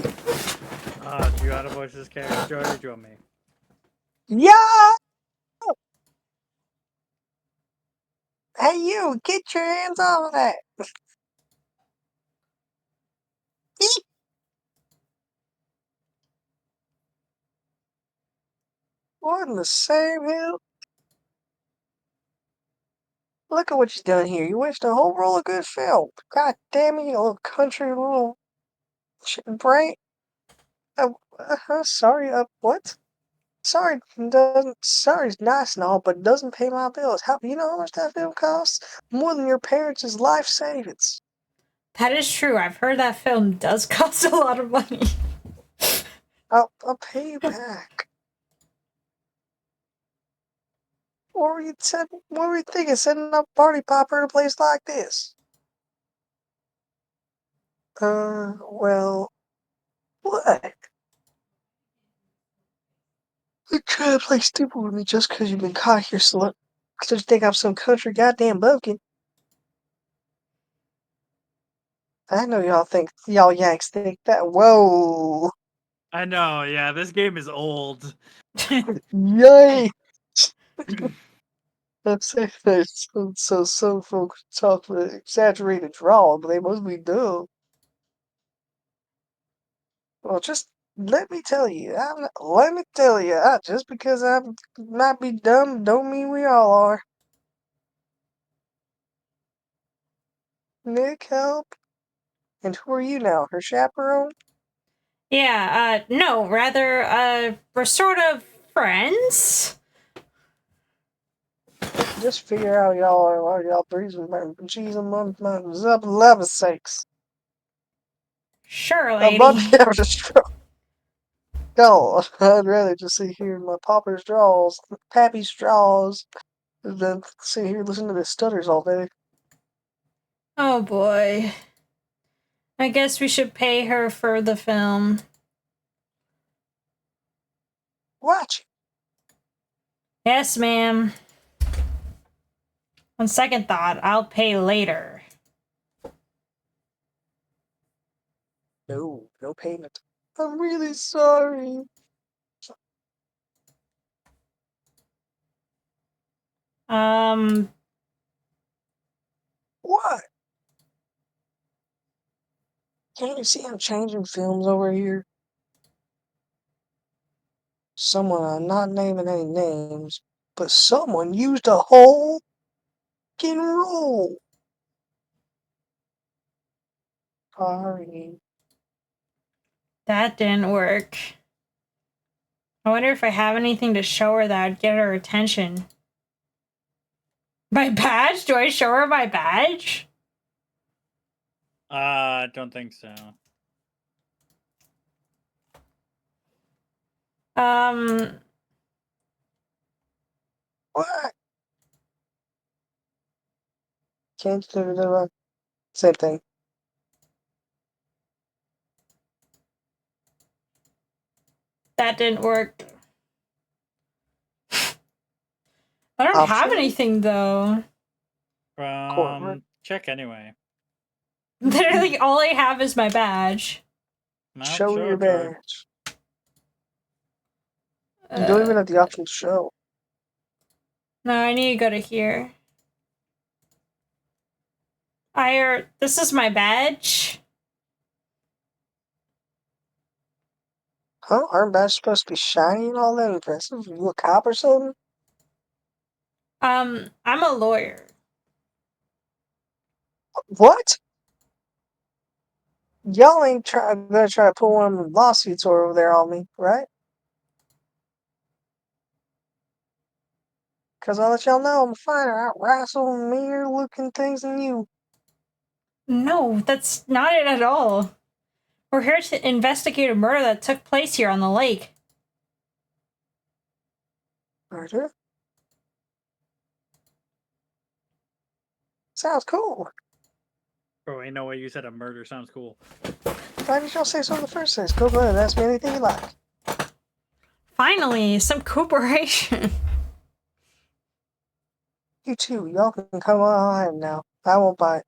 Do you want to voice this character or do you want me? Yeah! Hey you, get your hands off of that. What in the same hell? Look at what you've done here. You wasted a whole roll of good film. God damn it, you little country little brain. Sorry, what? Sorry, sorry's nice and all, but it doesn't pay my bills. You know how much that film costs? More than your parents' life savings. That is true. I've heard that film does cost a lot of money. I'll pay you back. What were you thinking, setting up a party popper in a place like this? Well, what? You trying to play stupid with me just because you've been caught here, slut. Because you think I'm some country goddamn bumpkin. I know y'all Yanks think that. Whoa. I know, yeah, this game is old. Yay! That's it. So some folks talk with exaggerated drawl, but they must be dumb. Well, just let me tell you. Just because I might be dumb, don't mean we all are. Nick, help. And who are you now? Her chaperone? Yeah, no, rather, we're sort of friends. Just figure out y'all are y'all breezing my cheese and my up lava sakes. Sure, I'm lady. about to have a stroke. No, I'd rather just sit here in my pauper's draws, pappy's straws, than sit here listening to the stutters all day. Oh boy. I guess we should pay her for the film. Watch. Yes, ma'am. On second thought, I'll pay later. No, no payment. I'm really sorry. Um, What? Can't you see I'm changing films over here? Someone, I'm not naming any names, but someone used a whole fucking roll. Sorry. that didn't work. I wonder if I have anything to show her that would get her attention. My badge? Do I show her my badge? Don't think so. What? Can't do the same thing. That didn't work. I don't have Option? anything though. Corporate. Check anyway. Literally, all I have is my badge. Nope, Show your card. badge. You don't even have the option to show. No, I need to go to here. This is my badge. Huh? Aren't badges supposed to be shiny and all that impressive? You a cop or something? I'm a lawyer. What? Y'all ain't gonna try to pull one of them lawsuits over there on me, right? Cause I'll let y'all know I'm a finer, out wrestle meaner looking things than you. No, that's not it at all. We're here to investigate a murder that took place here on the lake. Murder? Sounds cool. Bro, ain't no way you said a murder sounds cool. Why did y'all say so in the first place? Go ahead and ask me anything you like. Finally, some cooperation. You too, y'all can come on now. I won't bite.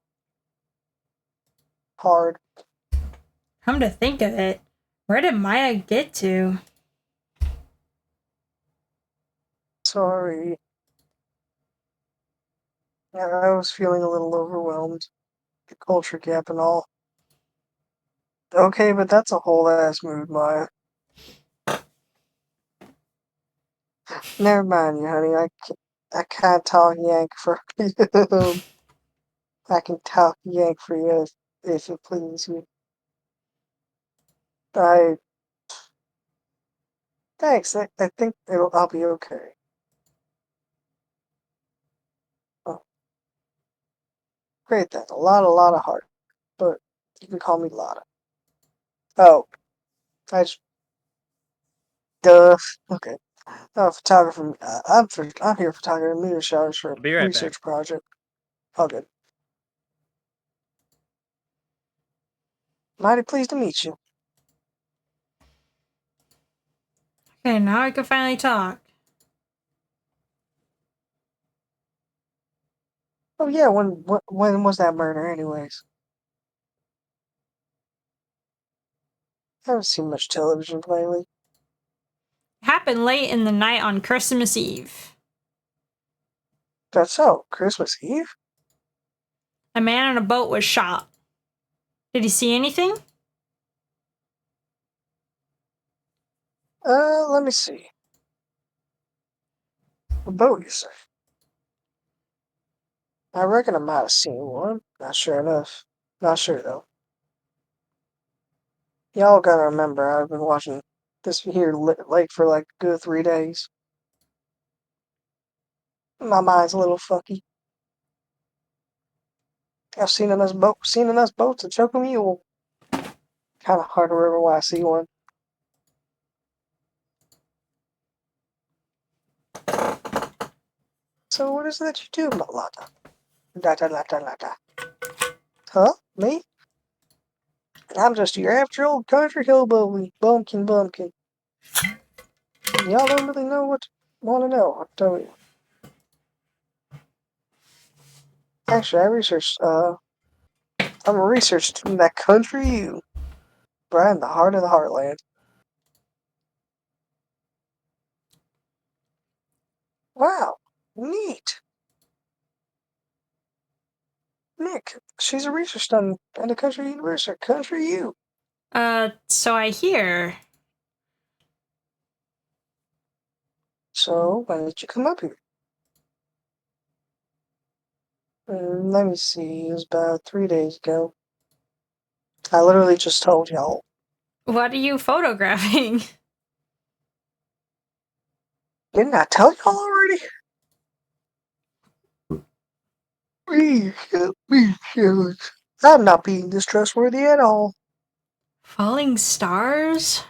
Hard. Come to think of it, where did Maya get to? Sorry. Yeah, I was feeling a little overwhelmed. The culture gap and all. Okay, but that's a whole ass mood, Maya. Never mind you, honey. I can't talk yank for you. I can talk yank for you if it pleases you. I Thanks. I think I'll be okay. Oh, great then. A lot of heart. But you can call me Lotta. Oh, I just, duh. Okay. Photographer. I'm here photographer meter showers for a I'll be right research project. All good. Mighty pleased to meet you. Okay, now I can finally talk. Oh yeah, when was that murder anyways? I haven't seen much television lately. It happened late in the night on Christmas Eve. That's so. Christmas Eve? A man on a boat was shot. Did you see anything? Let me see. A boat, you say? I reckon I might have seen one. Not sure enough. Not sure though. Y'all gotta remember, I've been watching this here lake for like a good 3 days. My mind's a little fucky. I've seen enough boats to choke a mule. Kind of hard to remember why I see one. So what is it that you do, Malata? Lata. Huh? Me? I'm just your average old country hillbilly, bumpkin. Y'all don't really know what want to know, I'll tell you. Actually, I'm a research student at Country U. right in the heart of the heartland. Wow, neat. Nick, she's a research student at a country university. Country U. So I hear. So, why did you come up here? Let me see. It was about 3 days ago. I literally just told y'all. What are you photographing? Didn't I tell y'all already? I'm not being distrustworthy at all. Falling stars?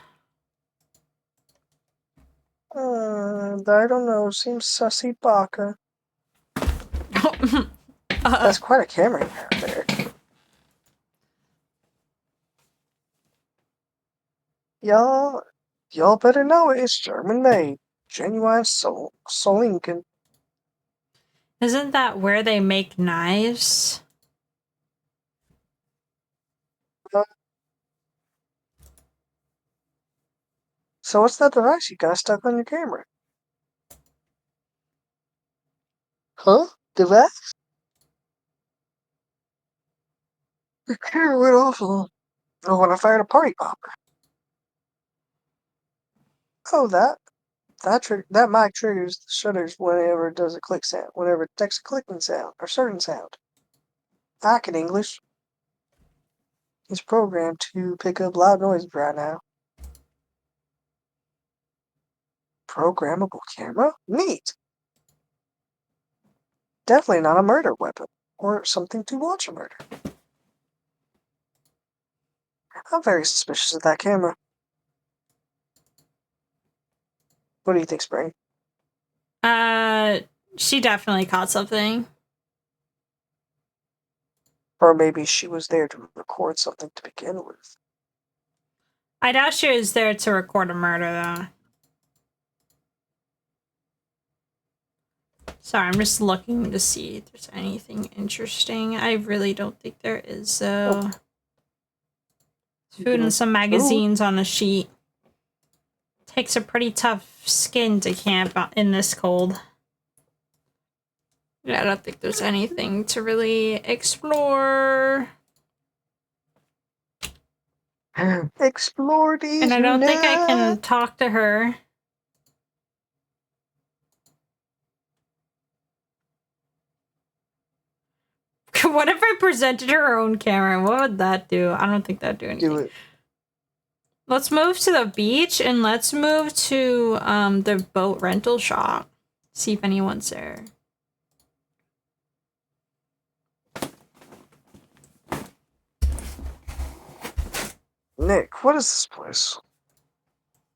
I don't know. Seems sussy baka. That's quite a camera you have there. Y'all better know it. It's German made. Genuine Solinken. Isn't that where they make knives? So what's that device you got stuck on your camera? Huh? Device? The camera went off when I fired a party popper. Oh, that mic triggers the shutters whenever it does a click sound, whenever it takes a clicking sound or certain sound. I can English. It's programmed to pick up loud noises right now. Programmable camera? Neat. Definitely not a murder weapon or something to watch a murder. I'm very suspicious of that camera. What do you think, Spring? She definitely caught something. Or maybe she was there to record something to begin with. I doubt she was there to record a murder, though. Sorry, I'm just looking to see if there's anything interesting. I really don't think there is, though. Food and some magazines on a sheet. Takes a pretty tough skin to camp in this cold. Yeah, I don't think there's anything to really explore. Explore these. And I don't think I can talk to her. What if I presented her own camera? What would that do? I don't think that'd do anything. Do it. Let's move to the beach and let's move to the boat rental shop. See if anyone's there. Nick, what is this place?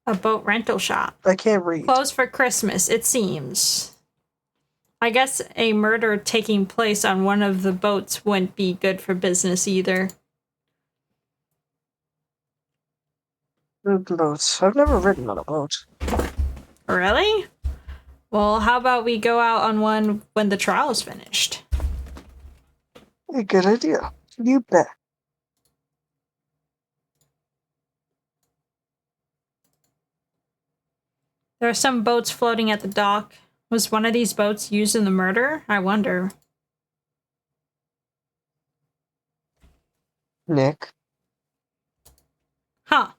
A boat rental shop. I can't read. Closed for Christmas, it seems. I guess a murder taking place on one of the boats wouldn't be good for business either. Boats. I've never ridden on a boat. Really? Well, how about we go out on one when the trial's finished? A good idea. You bet. There are some boats floating at the dock. Was one of these boats used in the murder? I wonder. Nick, Huh.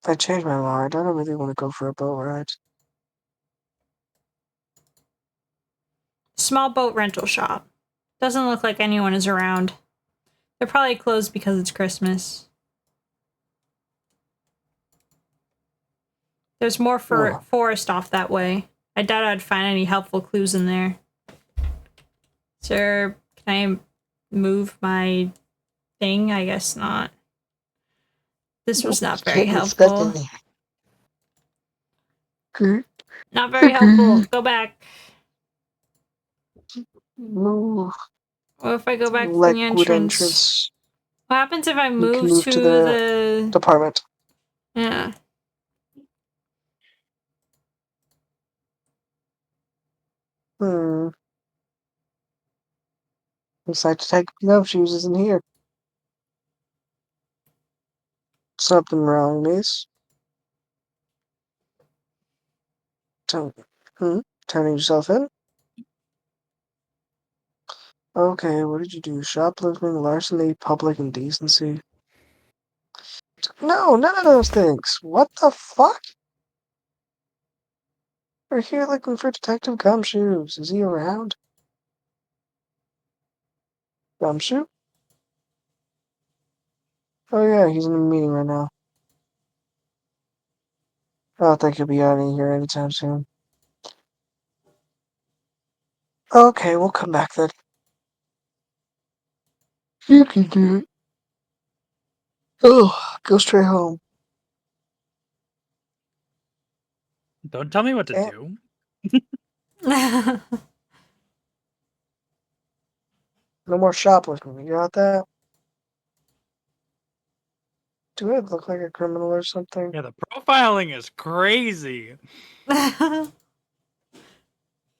I changed my mind. I don't really want to go for a boat ride. Small boat rental shop. Doesn't look like anyone is around. They're probably closed because it's Christmas. There's more forest off that way. I doubt I'd find any helpful clues in there. Sir, can I move my thing? I guess not. This was not very helpful. Not very helpful. Go back. Move. What if I go back to the entrance? What happens if I move to the department? Yeah. Looks like to take no shoes isn't here. something wrong, miss. Turning yourself in? Okay, what did you do? Shoplifting, larceny, public indecency? No, none of those things. What the fuck? We're here looking for Detective Gumshoes. Is he around? Gumshoe? Oh yeah, he's in a meeting right now. I don't think he'll be out of here anytime soon. Okay, we'll come back then. You can do it. Oh, go straight home. Don't tell me what to Eh. do. No more shoplifting. You got that? Do I look like a criminal or something? Yeah, the profiling is crazy.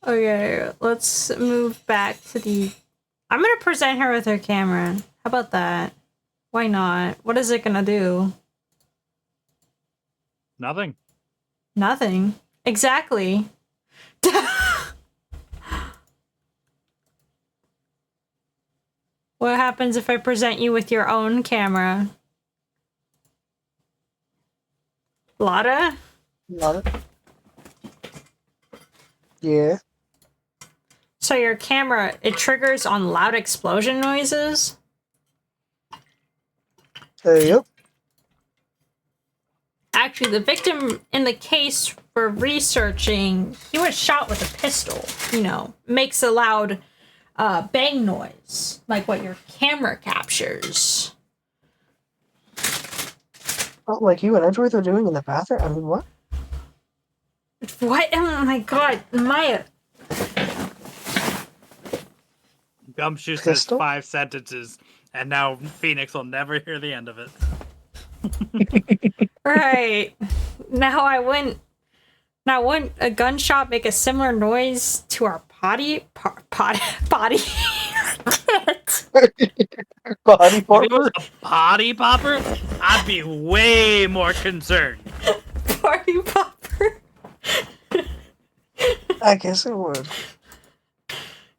Okay, let's move back to the... I'm gonna present her with her camera. How about that? Why not? What is it gonna do? Nothing. Nothing. Exactly. What happens if I present you with your own camera? Lotta? Not it. Yeah. So your camera, it triggers on loud explosion noises? Yep. Actually, the victim in the case we're researching, he was shot with a pistol. You know, makes a loud bang noise, like what your camera captures. Oh, like you and Edgeworth are doing in the bathroom? I mean, what? What? Oh my god, Maya. Gumshoe says Pistol? 5 sentences, and now Phoenix will never hear the end of it. Right. Now wouldn't a gunshot make a similar noise to our potty? Potty? Body If it part? was a potty popper, I'd be way more concerned. Party popper? I guess it would.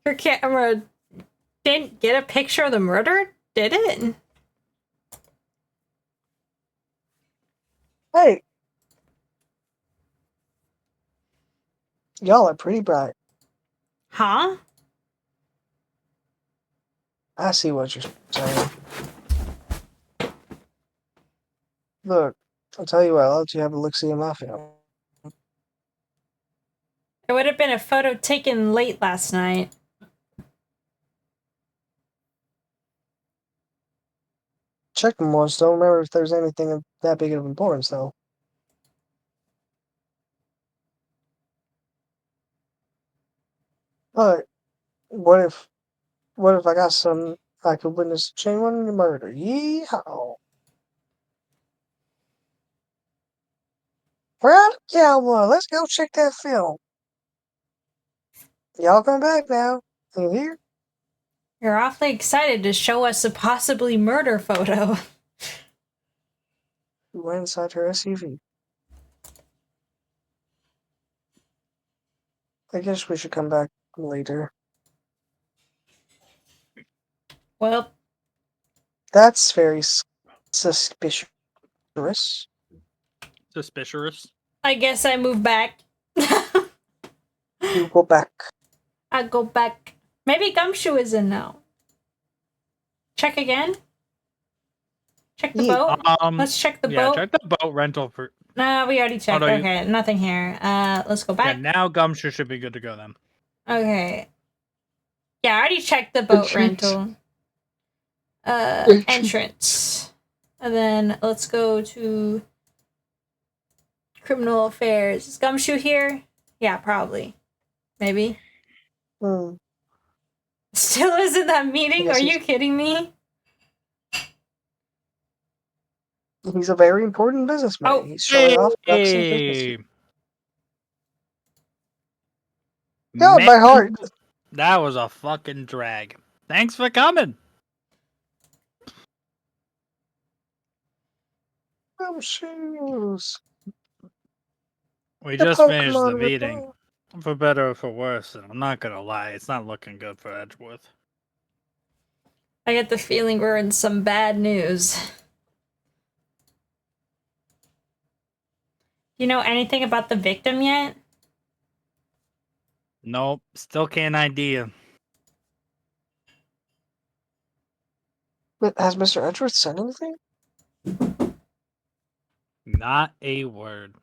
Your camera didn't get a picture of the murder, did it? Hey! Y'all are pretty bright. Huh? I see what you're saying. Look, I'll tell you what, I'll let you have a look-see at my film. It would have been a photo taken late last night. Check them once, don't remember if there's anything of that big of importance, though. But, what if I got some, I could witness genuine murder? Yeehaw! Right? Yeah, well, let's go check that film. Y'all come back now. You hear? You're awfully excited to show us a possibly murder photo. We went inside her SUV. I guess we should come back later. Well, That's very suspicious. Suspicious. I guess I move back. You go back. I go back. Maybe Gumshoe is in now. Check again. Check the Yeah. boat. Let's check the Yeah, boat. check the boat rental for. No, we already checked. no, you- Okay, nothing here. Let's go Yeah, back. now Gumshoe should be good to go then. Okay. Yeah, I already checked the boat Entrance. rental. Entrance. And then let's go to criminal affairs. Is Gumshoe here? Yeah, probably. Maybe. Hmm. Still is in that meeting? Yes, Are he's- you kidding me? He's a very important businessman. Oh. He's showing off bucks and business. Hey! God, my Man, heart. that was a fucking drag. Thanks for coming. Gumshoes. We The just finished the Pokemon meeting. report. For better or for worse, and I'm not gonna lie, it's not looking good for Edgeworth. I get the feeling we're in some bad news. You know anything about the victim yet? Nope, still can't ID him. But has Mr. Edgeworth said anything? Not a word.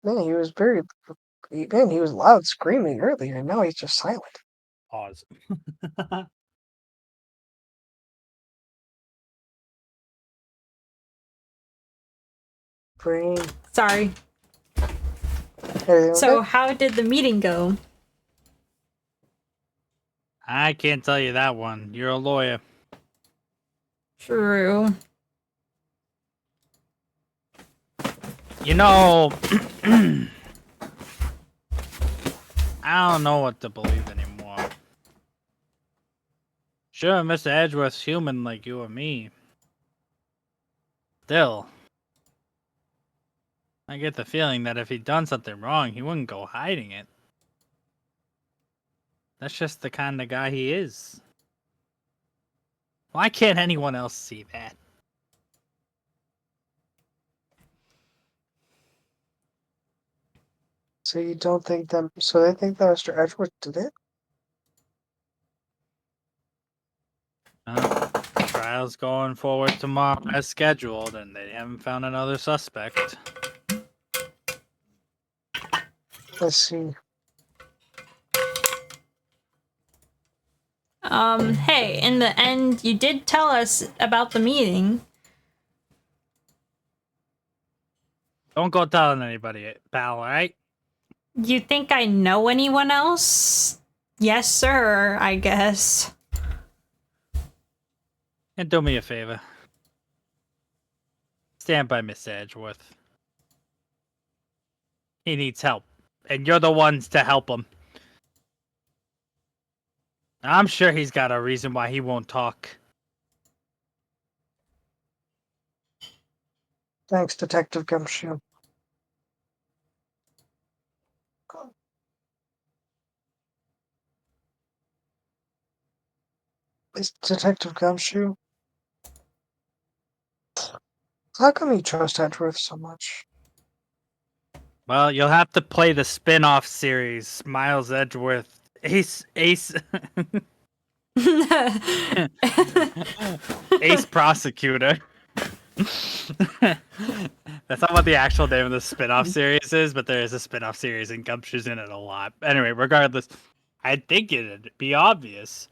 Man, he was he was loud screaming earlier, and now he's just silent. Pause. Brain. Sorry. Everything So, okay? how did the meeting go? I can't tell you that one. You're a lawyer. True. You know, I don't know what to believe anymore. Sure, Mr. Edgeworth's human like you or me. Still, I get the feeling that if he'd done something wrong, he wouldn't go hiding it. That's just the kind of guy he is. Why can't anyone else see that? So you don't think that? So they think that Mr. Edgeworth did it? Trial's going forward tomorrow as scheduled, and they haven't found another suspect. Let's see. Hey, in the end, you did tell us about the meeting. Don't go telling anybody, pal, alright? You think I know anyone else? Yes, sir, I guess. And do me a favor. Stand by Miss Edgeworth. He needs help, and you're the ones to help him. I'm sure he's got a reason why he won't talk. Thanks, Detective Gumshoe. It's Detective Gumshoe. How come you trust Edgeworth so much? Well, you'll have to play the spin-off series, Miles Edgeworth. Ace Prosecutor. That's not what the actual name of the spin-off series is, but there is a spin-off series and Gumshoe's in it a lot. Anyway, regardless, I think it'd be obvious.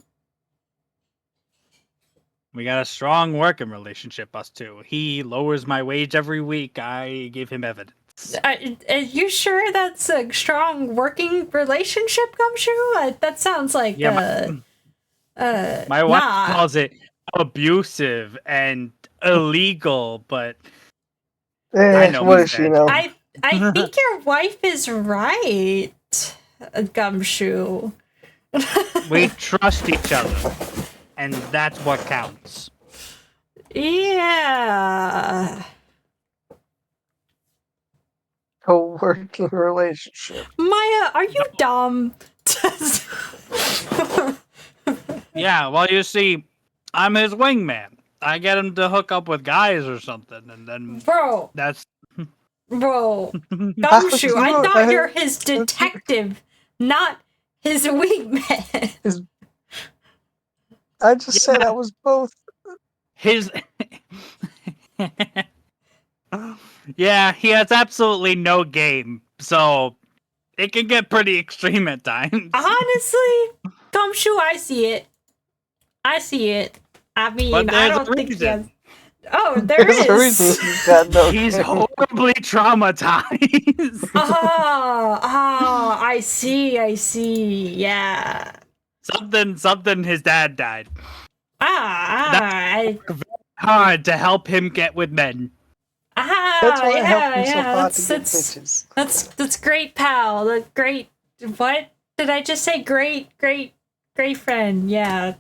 We got a strong working relationship, us two. He lowers my wage every week. I give him evidence. Are you sure that's a strong working relationship, Gumshoe? That sounds like, Yeah, my wife calls it abusive and illegal, but I know what Miss does she know? I think your wife is right, Gumshoe. We trust each other, and that's what counts. Yeah. A working relationship. Maya, are you dumb? Yeah, well, you see, I'm his wingman. I get him to hook up with guys or something, and then Bro, that's... Gumshoe, I thought you're his detective, not his wingman. I just said I was both. His... Yeah, he has absolutely no game, so it can get pretty extreme at times. Honestly, Gumshoe, I see it. I mean, But I there's don't a think he reason. has... Oh, there There's a reason is. he's got no He's game. horribly traumatized. I see. Yeah. Something his dad died. I... Hard to help him get with men. That's why I helped him so hard to get That's bitches. that's great, pal. That great. What did I just say? Great friend. Yeah.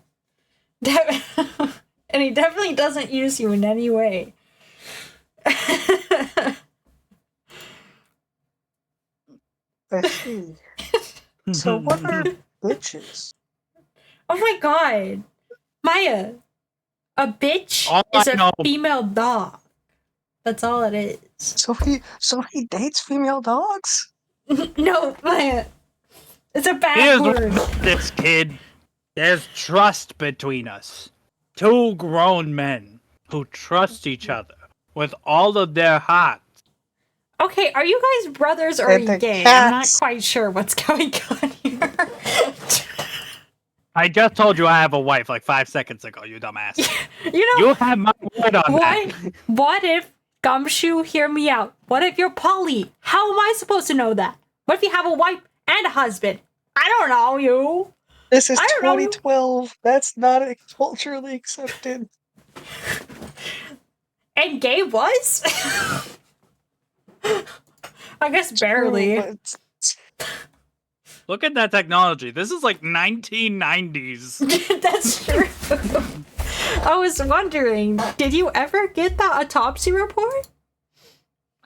And he definitely doesn't use you in any way. I see. So what are bitches? Oh my god. Maya, a bitch All is I a know- female dog. That's all it is. So he dates female dogs? No, Maya. It's a bad Here's word. this kid. There's trust between us. Two grown men who trust each other with all of their heart. Okay, are you guys brothers or And the gay? I'm not cats. quite sure what's going on here. I just told you I have a wife like 5 seconds ago, you dumbass. You know, You have my word on that. what if, Gumshoe, hear me out. What if you're poly? How am I supposed to know that? What if you have a wife and a husband? I don't know you. This is I don't know. 2012. That's not culturally accepted. And gay was? I guess barely. But Look at that technology. This is like 1990s. That's true. I was wondering, did you ever get that autopsy report?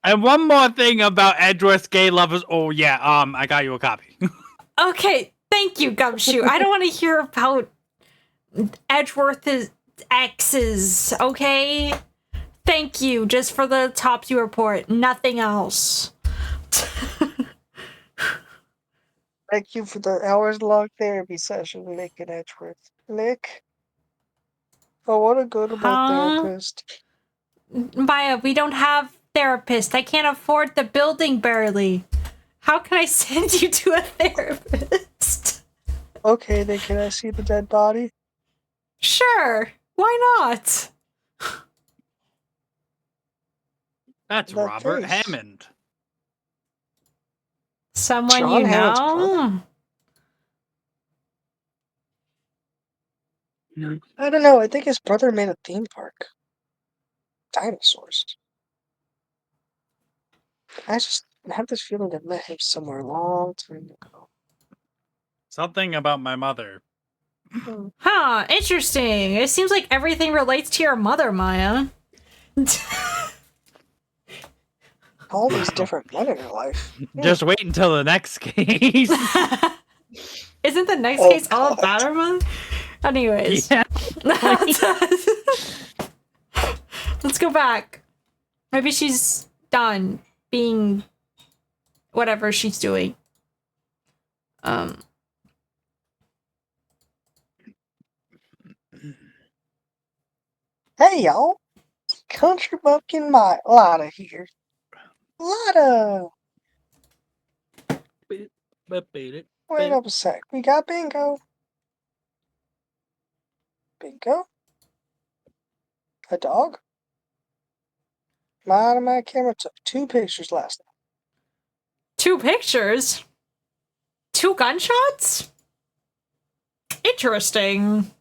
And one more thing about Edgeworth's gay lovers. Oh yeah, I got you a copy. Okay, thank you, Gumshoe. I don't want to hear about Edgeworth's exes, okay? Thank you, just for the autopsy report, nothing else. thank you for the hours-long therapy session, Nick and Edgeworth. Nick? Oh, what a good therapist. Maya, we don't have therapists. I can't afford the building barely. How can I send you to a therapist? Okay, then can I see the dead body? Sure, why not? That's That Robert face. Hammond. Someone John you Hammond's know? I don't know. I think his brother made a theme park. Dinosaurs. I just have this feeling I met him somewhere a long time ago. Something about my mother. Huh, interesting. It seems like everything relates to your mother, Maya. All these different men in her life. Just wait until the next case. Isn't the next Oh, case all God. about her mother? Anyways. Yeah. Let's go back. Maybe she's done being whatever she's doing. Hey, y'all. Country Bumpkin Lotta here. Lotta! Wait up a sec. We got Bingo. Bingo? A dog? My camera took 2 pictures last night. 2 pictures? 2 gunshots? Interesting.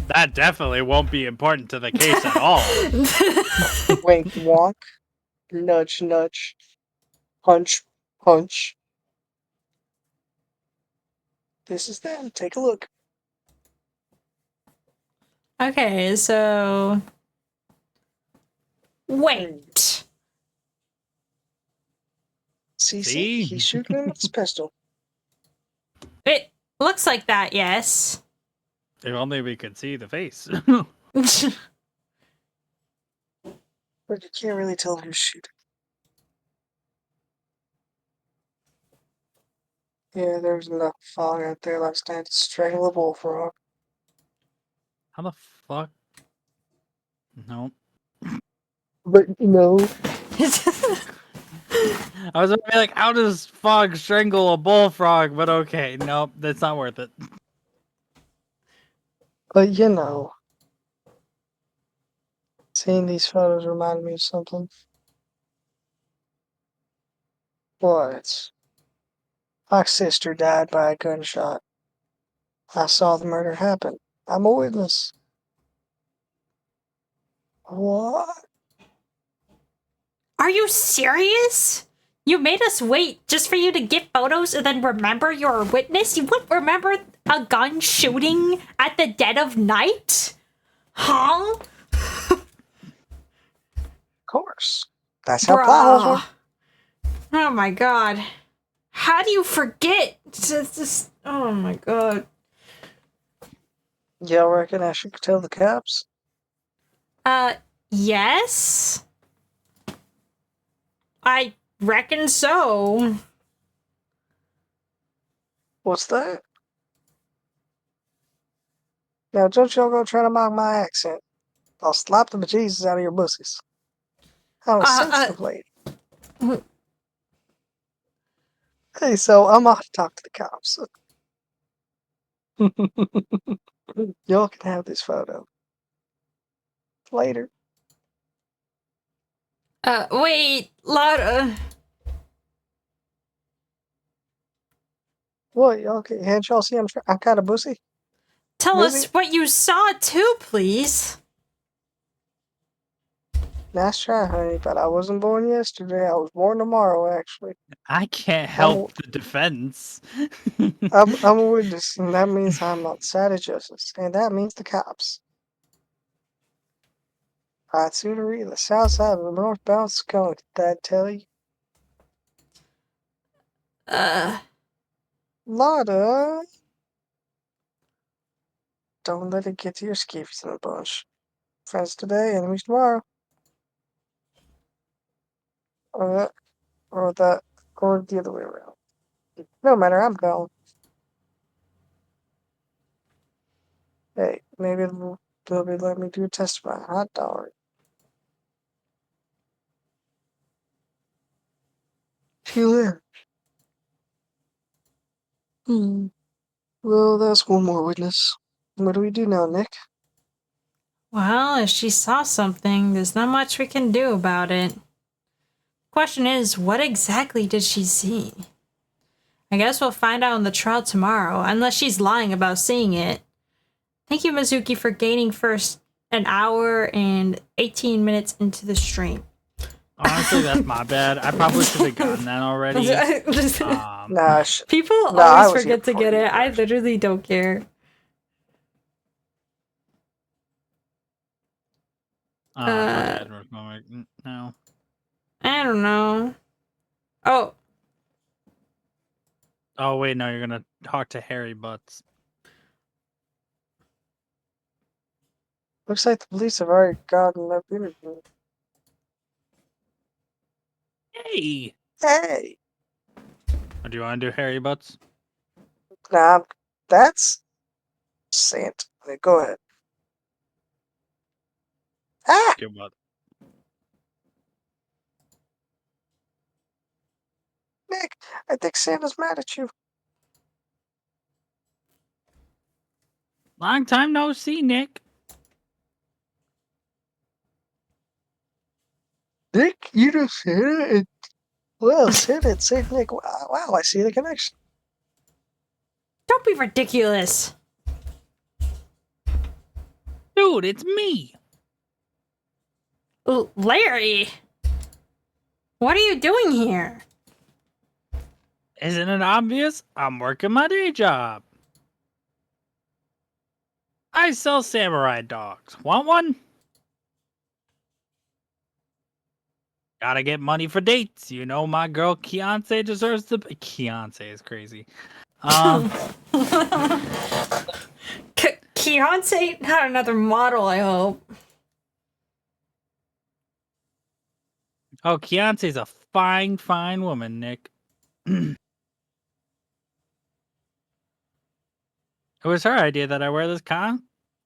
That definitely won't be important to the case at all. Wink, wonk. Nudge, nudge. Hunch, hunch. This is them. Take a look. Okay, so wait. See? He's shooting him with his pistol. It looks like that, yes. If only we could see the face. But you can't really tell who's shooting. Yeah, there's enough fog out there last night to strangle a bullfrog. How the fuck? No. But no. I was gonna be like, how does fog strangle a bullfrog? But okay, nope, that's not worth it. But you know. Seeing these photos reminded me of something. What? My sister died by a gunshot. I saw the murder happen. I'm a witness. What? Are you serious? You made us wait just for you to get photos and then remember you're a witness? You wouldn't remember a gun shooting at the dead of night? Huh? Of course. That's how plot holes Bruh. work. Oh my god. How do you forget? Oh my god. Y'all reckon I should tell the cops? Yes? I reckon so. What's that? Now, don't y'all go try to mock my accent. I'll slap the bejesus out of your bussies. I'm a sensitive lady. Hey, so I'm off to talk to the cops. Y'all can have this photo. Later. Wait, Lotta. What, y'all can't y'all see I'm kind of bussy? Tell us Busy? what you saw too, please. Nice try, honey, but I wasn't born yesterday. I was born tomorrow, actually. I can't help the defense. I'm a witness, and that means I'm on the side of justice, and that means the cops. I'd sooner read the south side of the northbound skunk, did I tell you? Lotta, don't let it get to your skivvies in a bunch. Friends today, enemies tomorrow. Or that, or the other way around. No matter, I'm gone. Hey, maybe they'll be letting me do a test of my hot dog. See you later. Well, that's one more witness. What do we do now, Nick? Well, if she saw something, there's not much we can do about it. Question is, what exactly did she see? I guess we'll find out in the trial tomorrow, unless she's lying about seeing it. Thank you, Mizuki, for gaining first an hour and 18 minutes into the stream. Honestly, that's my bad. I probably should have gotten that already. Nah, People I always was here forget to before get you it. I were. literally don't care. My bad. No. I don't know. Oh, Oh wait, no, you're gonna talk to Harry Butts. Looks like the police have already gotten up interview. Hey. Hey! Do you want to do Harry Butts? Nah, that's Santa. Go ahead. Ah! Good butt. Nick, I think Santa's mad at you. Long time no see, Nick. Nick, you know Santa? Well, Santa and Saint Nick. Wow, I see the connection. don't be ridiculous. Dude, it's me. Larry, what are you doing here? Isn't it obvious? I'm working my day job. I sell samurai dogs. Want one? Gotta get money for dates. You know my girl Keonce deserves the... Keonce is crazy. Keonce, not another model, I hope. Oh, Keonce's a fine, fine woman, Nick. It was her idea that I wear this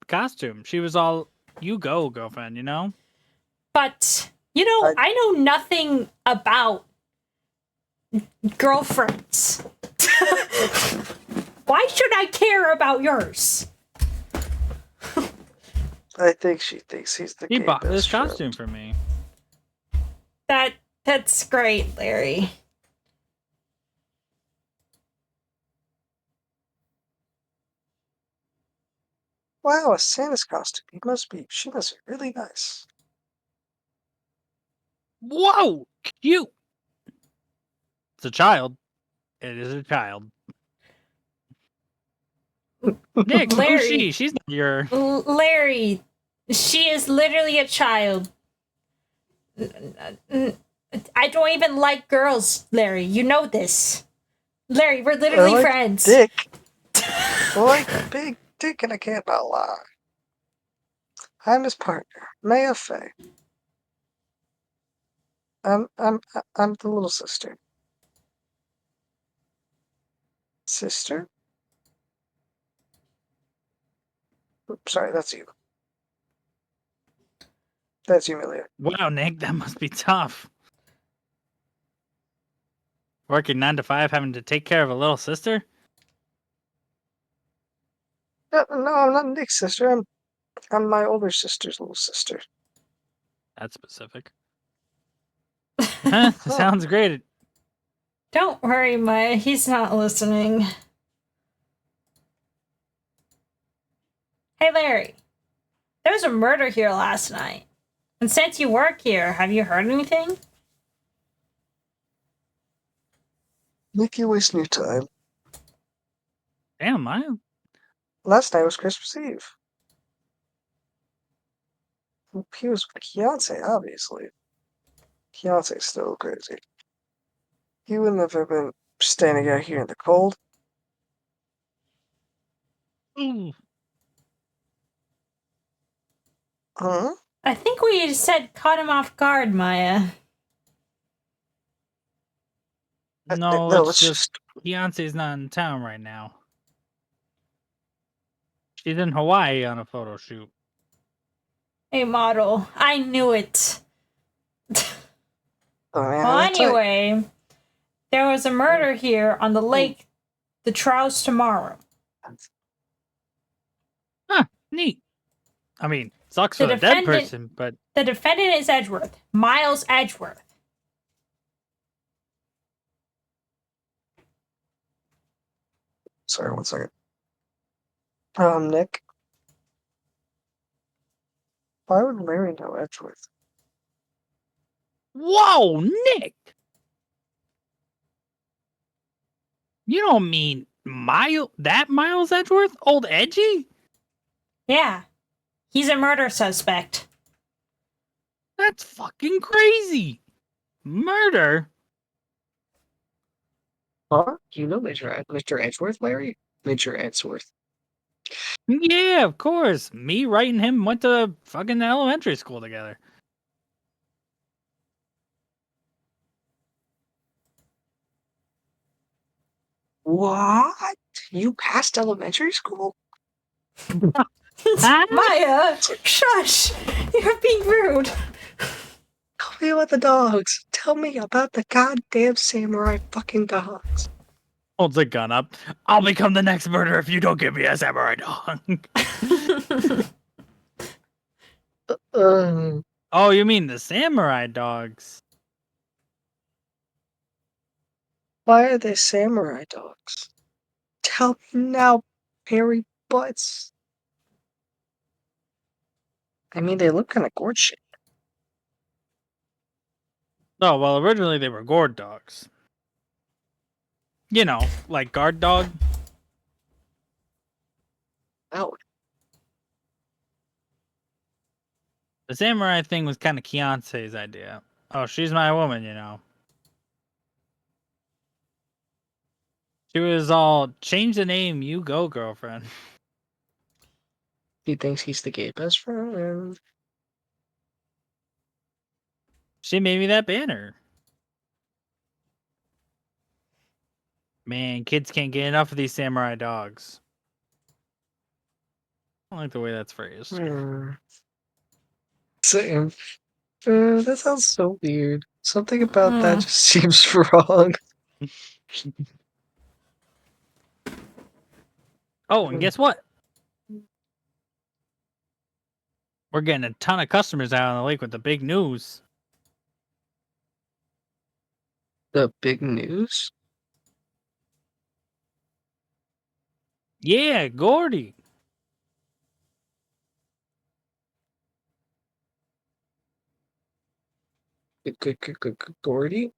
costume. She was all, you go, girlfriend, you know? But, you know, I know nothing about girlfriends. Why should I care about yours? I think she thinks he's the He gay bought best this friend. costume for me. That's great, Larry. Wow, a Santa's costume. She must be really nice. Whoa! Cute! It's a child. It is a child. Nick, who's Larry. she? She's not your... Larry, She is literally a child. I don't even like girls, Larry. You know this. Larry, we're I literally like friends. dick. I like big dick, and I can't not lie. I'm his partner, Maya Fey. I'm the little sister. Sister? Oops, sorry, that's you. That's you, Amelia. Wow, Nick, that must be tough. Working 9 to 5, having to take care of a little sister? No, I'm not Nick's sister. I'm my older sister's little sister. That's specific. Huh? Sounds great. Don't worry, Maya. He's not listening. Hey, Larry. There was a murder here last night. And since you work here, have you heard anything? Nick, you're wasting your time. Damn, I Last night was Christmas Eve. He was with Beyonce, obviously. Beyonce's still crazy. He wouldn't have ever been standing out here in the cold. Ooh. Huh? I think we said caught him off guard, Maya. No, No, it's it's just Beyonce's not in town right now. She's in Hawaii on a photo shoot. A model. I knew it. Oh, man, Well, that's tight. anyway, there was a murder here on the lake. The trial's tomorrow. Huh, neat. I mean, sucks The for the dead defendant- person, but The defendant is Edgeworth. Miles Edgeworth. Sorry, 1 second. Nick, why would Larry know Edgeworth? whoa, Nick! You don't mean Miles Edgeworth? Old Edgy? Yeah. He's a murder suspect. That's fucking crazy. Murder? Huh? You know Mr. Edgeworth, Larry? Mr. Edgeworth. Yeah, of course. Me, Wright, and him went to fucking elementary school together. What? You passed elementary school? Maya! Shush! You're being rude. Tell me about the dogs. Tell me about the goddamn samurai fucking dogs. Holds a gun up. I'll become the next murderer if you don't give me a samurai dog. Oh, you mean the samurai dogs? Why are they samurai dogs? Tell me now, hairy butts. I mean, they look kind of gorgeous. Oh, well, originally they were gourd dogs. You know, like guard dog. Out. The samurai thing was kind of Beyonce's idea. Oh, she's my woman, you know. She was all, change the name, you go, girlfriend. He thinks he's the gay best friend. She made me that banner. Man, kids can't get enough of these samurai dogs. I don't like the way that's phrased. Same. That sounds so weird. Something about that just seems wrong. Oh, and guess what? We're getting a ton of customers out on the lake with the big news. The big news? Yeah, Gordy. Gordy?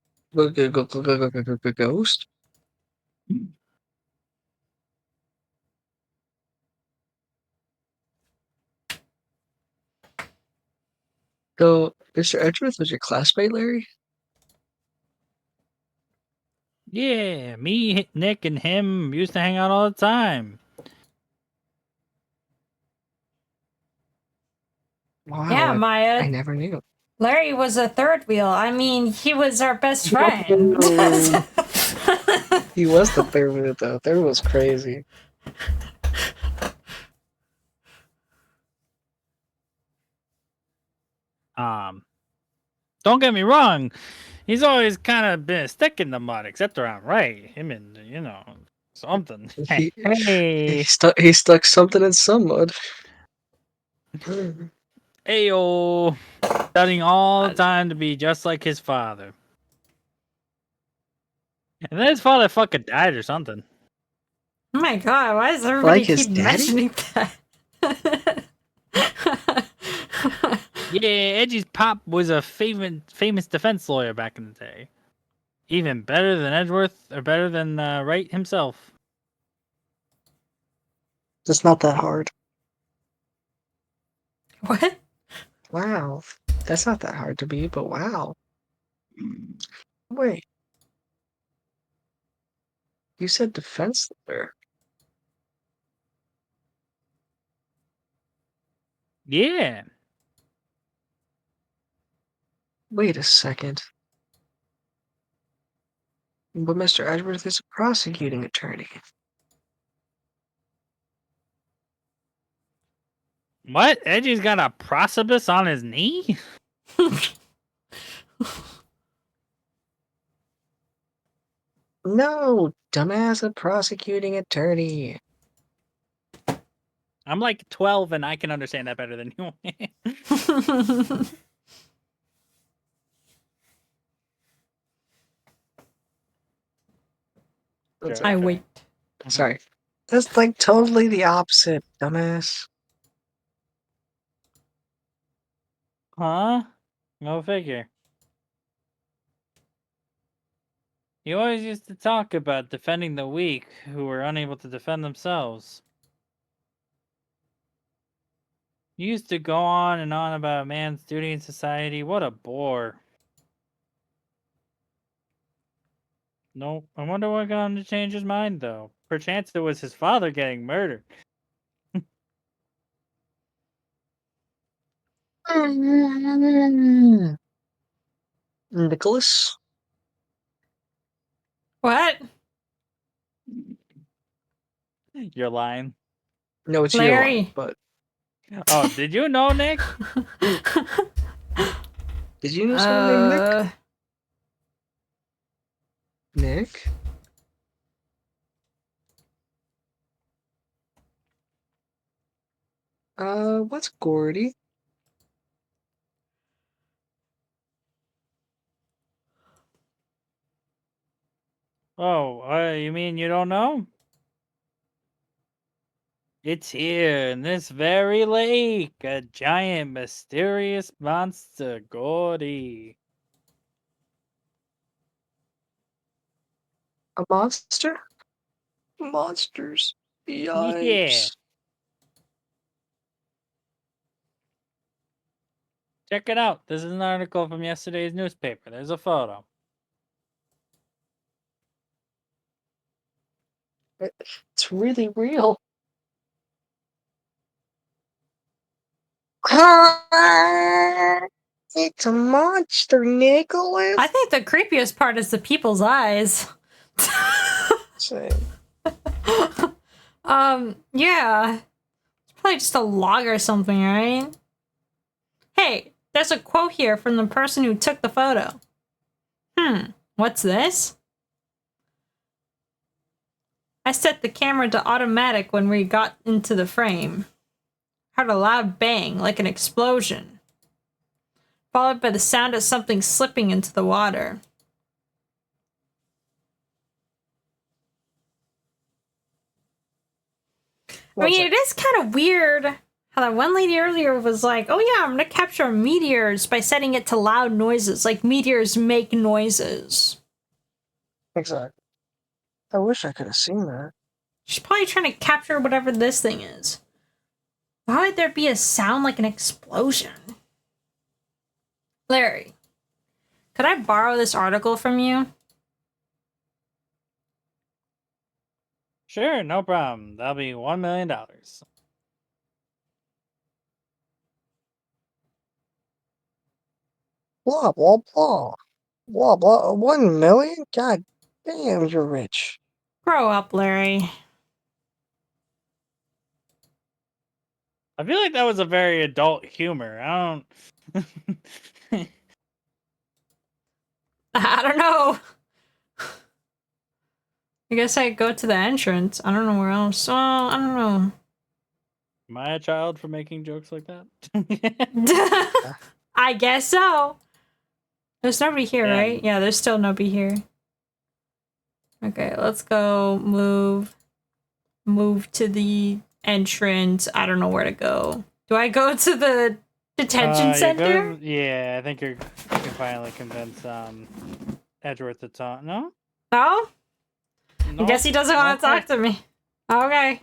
Ghost? So, Mr. Edgeworth was your classmate, Larry? Yeah, me, Nick, and him used to hang out all the time. Wow, Yeah, Maya. I never knew. Larry was a third wheel. I mean, he was our best friend. He was the third wheel, though. Third was crazy. Don't get me wrong, he's always kind of been a stick in the mud, except around Ray. Him and, something. He Hey, stuck something in some mud. Ayo, studying all the time to be just like his father. And then his father fucking died or something. Oh my god, why does everybody Like his keep daddy? mentioning that? Yeah, Edgy's pop was a famous defense lawyer back in the day. Even better than Edgeworth, or better than Wright himself. It's not that hard. What? Wow. That's not that hard to be, but wow. Wait. You said defense lawyer. Yeah. Wait a second. But Mr. Edgeworth is a prosecuting attorney. What? Edgy's got a prosopis on his knee? No, dumbass, a prosecuting attorney. I'm like 12 and I can understand that better than you. That's I okay. wait. Sorry. That's like totally the opposite, dumbass. Huh? Go figure. You always used to talk about defending the weak who were unable to defend themselves. You used to go on and on about a man's duty in society. What a bore. Nope. I wonder what got him to change his mind, though. Perchance it was his father getting murdered. Nicholas? What? You're lying. No, it's Larry. Yolanda, but Oh, did you know, Nick? did you know someone named Nick? Nick? What's Gordy? Oh, you mean you don't know? It's here in this very lake, a giant mysterious monster, Gordy. A monster? Monsters. Yeah. Yikes. Check it out. This is an article from yesterday's newspaper. There's a photo. It's really real. It's a monster, Nicholas. I think the creepiest part is the people's eyes. Same. Yeah. It's probably just a log or something, right? Hey, there's a quote here from the person who took the photo. What's this? I set the camera to automatic when we got into the frame. Heard a loud bang, like an explosion, followed by the sound of something slipping into the water. I mean, it is kind of weird how that one lady earlier was like, oh yeah, I'm gonna capture meteors by setting it to loud noises, like meteors make noises. Exactly. I wish I could have seen that. She's probably trying to capture whatever this thing is. Why would there be a sound like an explosion? Larry, could I borrow this article from you? Sure, no problem. That'll be $1 million. Blah, blah, blah. Blah, blah. 1 million? God damn, you're rich. Grow up, Larry. I feel like that was a very adult humor. I don't. I don't know. I guess I go to the entrance. I don't know where else. Well, I don't know. Am I a child for making jokes like that? I guess so. There's nobody here, Yeah. right? Yeah, there's still nobody here. Okay, let's go move to the entrance. I don't know where to go. Do I go to the detention center? Yeah, I think you can finally convince Edgeworth to talk. No? No? No? I guess he doesn't want to talk to me. Okay.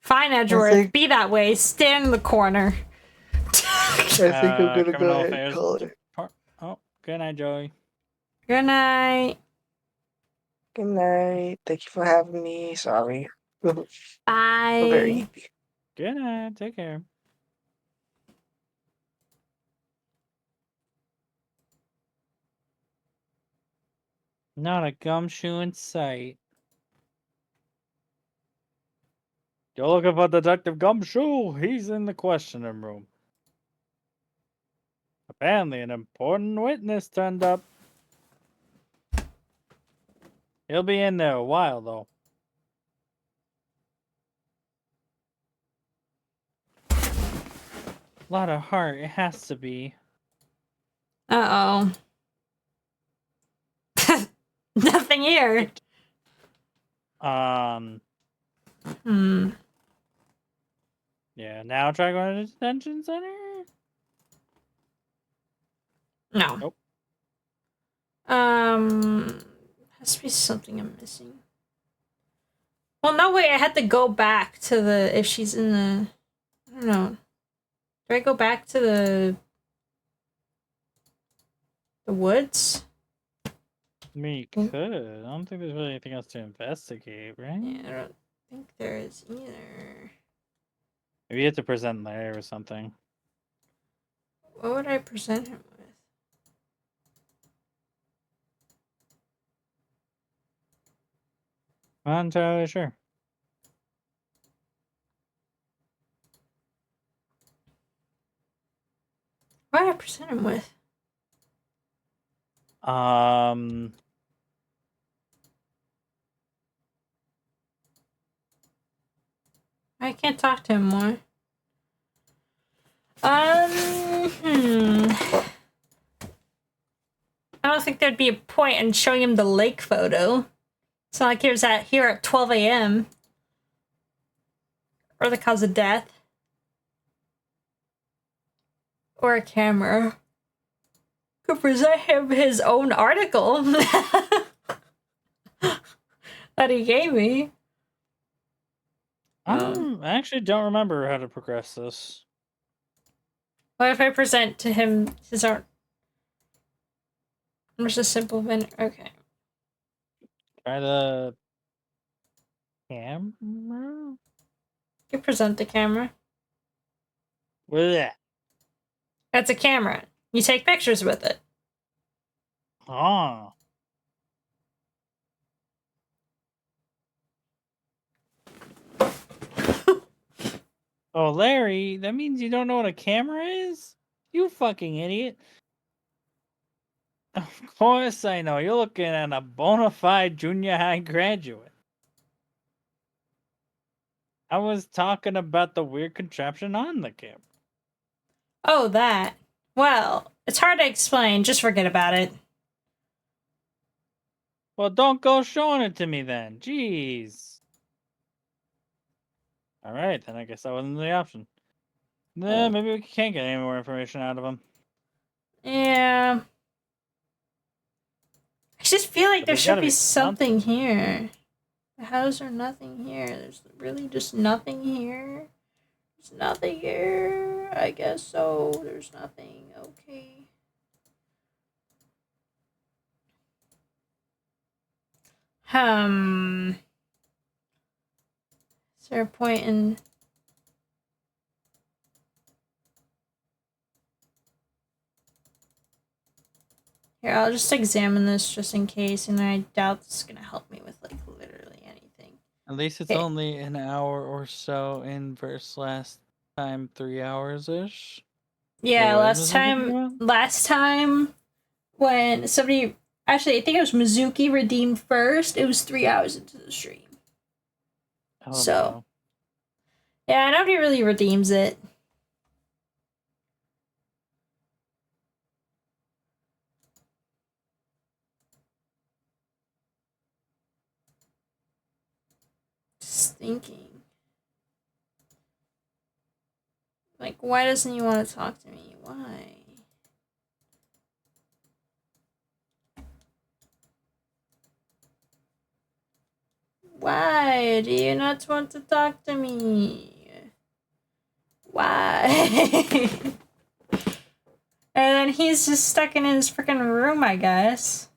Fine, Edgeworth. Be that way. Stand in the corner. I think I'm gonna go Criminal ahead and Affairs call it. Oh, good night, Joey. Good night. Good night. Thank you for having me. Sorry. We're very Bye. happy. Good night. Take care. Not a gumshoe in sight. You're looking for Detective Gumshoe? He's in the questioning room. Apparently, an important witness turned up. He'll be in there a while, though. A lot of heart, it has to be. Uh-oh. Nothing here. Hmm. Yeah, now try going to the detention center? No. Nope. Has to be something I'm missing. Well, no, wait, I had to go back to the, if she's in the, I don't know. Do I go back to the woods? I mean, you could. I don't think there's really anything else to investigate, right? Yeah, I don't think there is either. Maybe you have to present there or something. What would I present him with? I'm not entirely sure. What would I present him with? I can't talk to him more. I don't think there'd be a point in showing him the lake photo. It's not like he was here at 12 a.m. Or the cause of death. Or a camera. Could present him his own article that he gave me. I actually don't remember how to progress this. What if I present to him his art? Just a simple minute. Okay. Try the camera? You present the camera. What is that? That's a camera. You take pictures with it. Oh. Oh, Larry, that means you don't know what a camera is? You fucking idiot. Of course I know. You're looking at a bona fide junior high graduate. I was talking about the weird contraption on the camera. Oh, that. Well, it's hard to explain. Just forget about it. Well, don't go showing it to me then. Jeez. Alright, then I guess that wasn't the option. Then maybe we can't get any more information out of him. Yeah. I just feel like But there there's should gotta be be something here. How is there nothing here? There's really just nothing here? There's nothing here? I guess so. There's nothing. Okay. Is there a point in... Here, I'll just examine this just in case, and I doubt this is gonna help me with, like, literally anything. At least it's Okay. only an hour or so in versus last time 3 hours-ish. Yeah, Wait, what is Mizuki last time when somebody... Actually, I think it was Mizuki redeemed first. It was 3 hours into the stream. Oh, So... no. Yeah, nobody really redeems it. Just thinking. Like, why doesn't he want to talk to me? Why? Why do you not want to talk to me? Why? And then he's just stuck in his freaking room, I guess.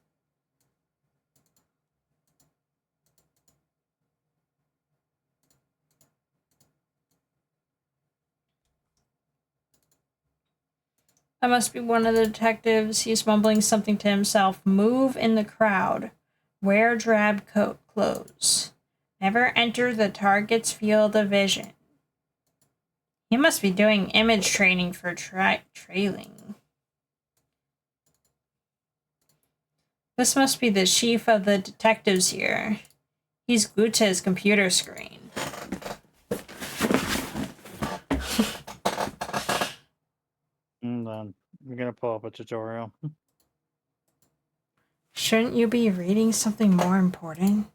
That must be one of the detectives. He's mumbling something to himself. Move in the crowd. Wear drab coat clothes. Never enter the target's field of vision. He must be doing image training for trailing. This must be the chief of the detectives here. He's glued to his computer screen. And then we're gonna pull up a tutorial. Shouldn't you be reading something more important?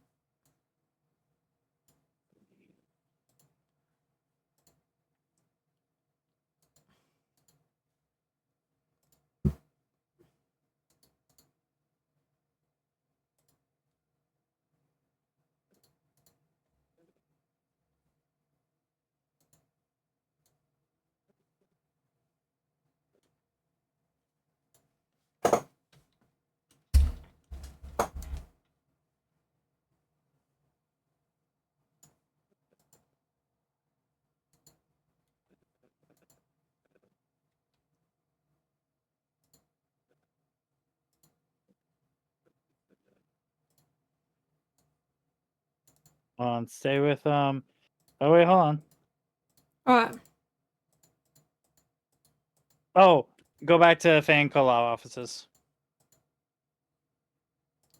Stay with Oh wait, hold on. What? Oh, go back to fan call offices.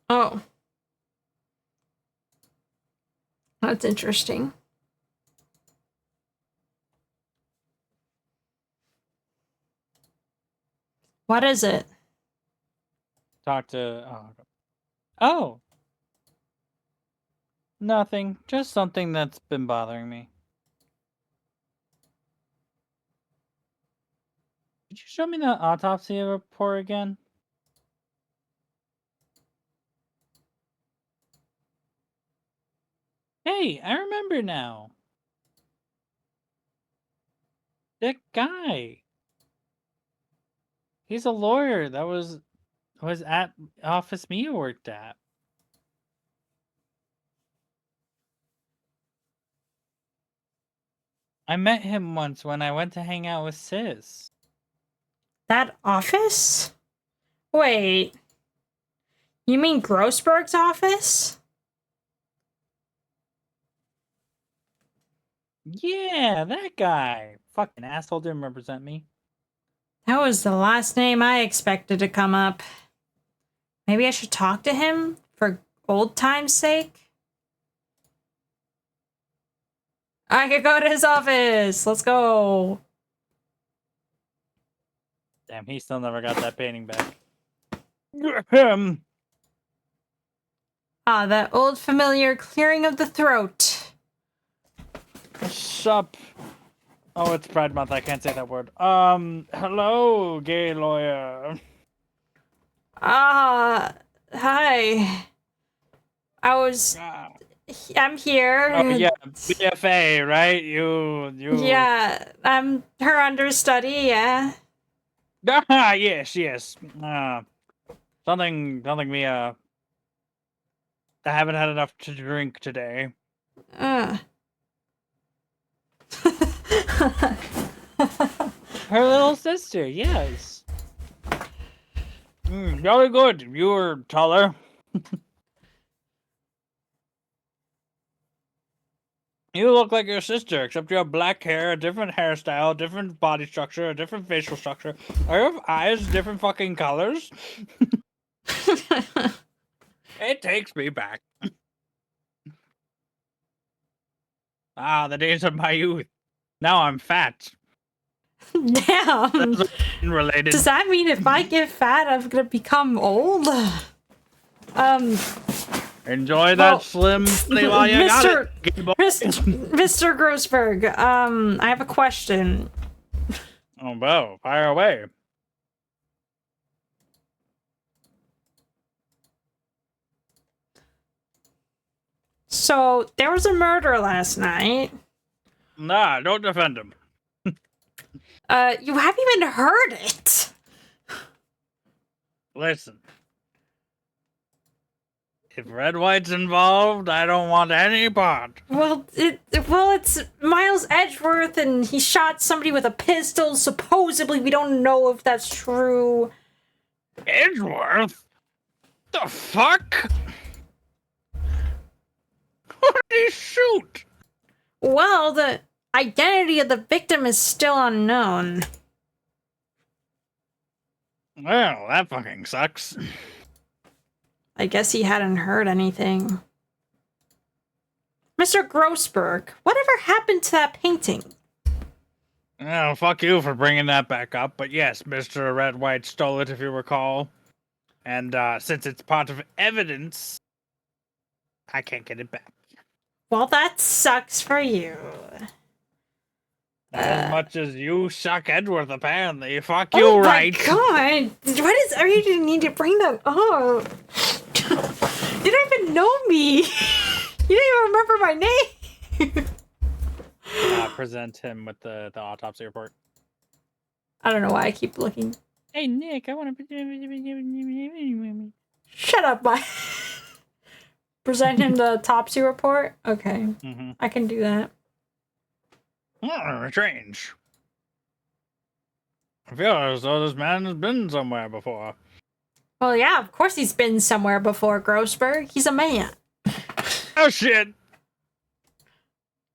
Oh. That's interesting. What is it? Talk to oh. Nothing. Just something that's been bothering me. Could you show me the autopsy report again? Hey, I remember now. That guy. He's a lawyer that was at office Mia worked at. I met him once when I went to hang out with Sis. That office? Wait. You mean Grossberg's office? Yeah, that guy. Fucking asshole didn't represent me. That was the last name I expected to come up. Maybe I should talk to him for old time's sake? I could go to his office. Let's go. Damn, he still never got that painting back. Ah, that old familiar clearing of the throat. Sup? Oh, it's Pride Month. I can't say that word. Hello, gay lawyer. Ah, hi. I'm here. Oh yeah, BFA, right? You. Yeah, I'm her understudy, yeah. Ah, yes. Something I haven't had enough to drink today. Uh. Her little sister, yes. Jolly good. You were taller. You look like your sister, except you have black hair, a different hairstyle, different body structure, a different facial structure. Are your eyes different fucking colors? It takes me back. Ah, the days of my youth. Now I'm fat. Damn. That's related. Does that mean if I get fat, I'm gonna become old? Enjoy that well, slim thing while you got it. Mr. Grossberg, I have a question. Oh, well, fire away. So, there was a murder last night. Nah, don't defend him. You haven't even heard it. Listen. If Red White's involved, I don't want any part. Well, it's Miles Edgeworth, and he shot somebody with a pistol. Supposedly, we don't know if that's true. Edgeworth? The fuck? What did he shoot? Well, the identity of the victim is still unknown. Well, that fucking sucks. I guess he hadn't heard anything. Mr. Grossberg, whatever happened to that painting? Oh, fuck you for bringing that back up. But yes, Mr. Red White stole it, if you recall. And since it's part of evidence, I can't get it back. Well, that sucks for you. As much as you suck Edgeworth, apparently. Fuck you, right? Oh my god! Why does everybody need to bring that up? You don't even know me. You don't even remember my name. Present him with the autopsy report. I don't know why I keep looking. Hey, Nick, I want to... Shut up, my. Present him the autopsy report? Okay. I can do that. Strange. I feel as though this man has been somewhere before. Well, yeah, of course he's been somewhere before, Grossberg. He's a man. Oh, shit!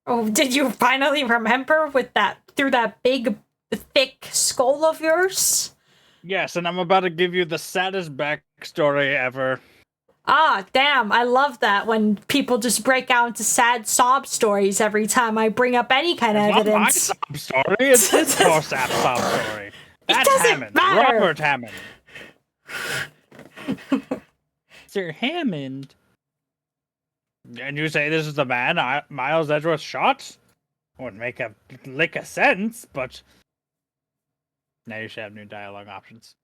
Oh, did you finally remember through that big, thick skull of yours? Yes, and I'm about to give you the saddest backstory ever. Ah, damn, I love that when people just break out into sad sob stories every time I bring up any kind of evidence. Not my sob story, it's his poor sad sob story. That's Hammond, matter. Robert Hammond. Sir Hammond? And you say this is the man Miles Edgeworth shot? Wouldn't make a lick of sense, but now you should have new dialogue options.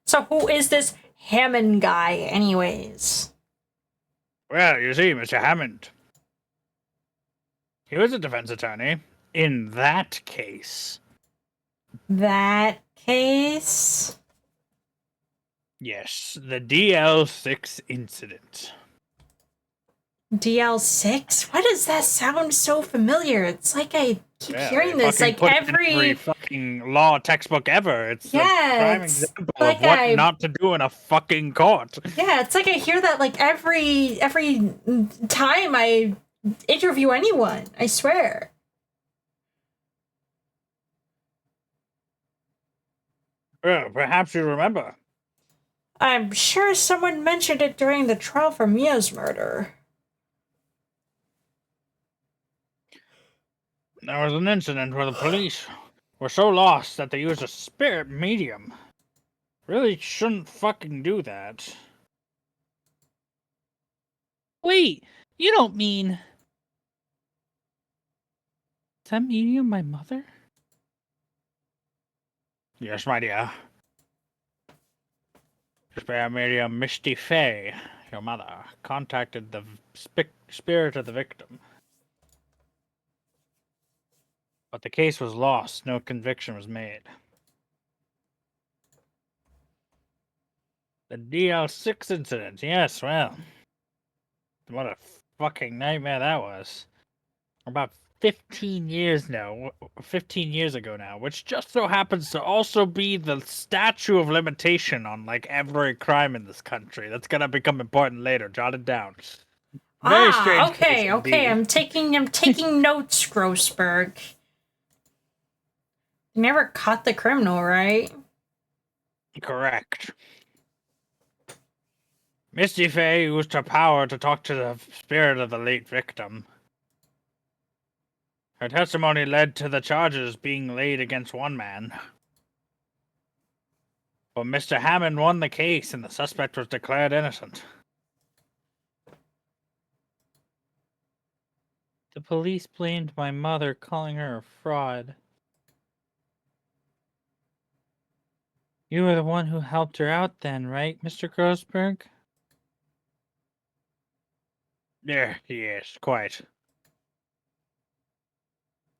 So who is this Hammond guy, anyways? Well, you see, Mr. Hammond. He was a defense attorney in that case. That case? Yes, the DL6 incident. DL6? Why does that sound so familiar? It's like I keep hearing this like every fucking law textbook ever. It's a prime example like of what not to do in a fucking court. Yeah, it's like I hear that like every time I interview anyone. I swear. Well, perhaps you remember. I'm sure someone mentioned it during the trial for Mia's murder. There was an incident where the police were so lost that they used a spirit medium. Really shouldn't fucking do that. Wait, you don't mean... Is that medium my mother? Yes, my dear. Spirit medium Misty Fey, your mother, contacted the spirit of the victim. But the case was lost. No conviction was made. The The DL6 incident. Yes, well. What a fucking nightmare that was. About 15 years now. 15 years ago now. Which just so happens to also be the statute of limitation on, like, every crime in this country. That's gonna become important later. Jot it down. Very strange case okay. indeed. I'm taking notes, Grossberg. You never caught the criminal, right? Correct. Misty Fey used her power to talk to the spirit of the late victim. Her testimony led to the charges being laid against one man. But Mr. Hammond won the case and the suspect was declared innocent. The police blamed my mother, calling her a fraud. You were the one who helped her out then, right, Mr. Grossberg? Yeah, yes, quite.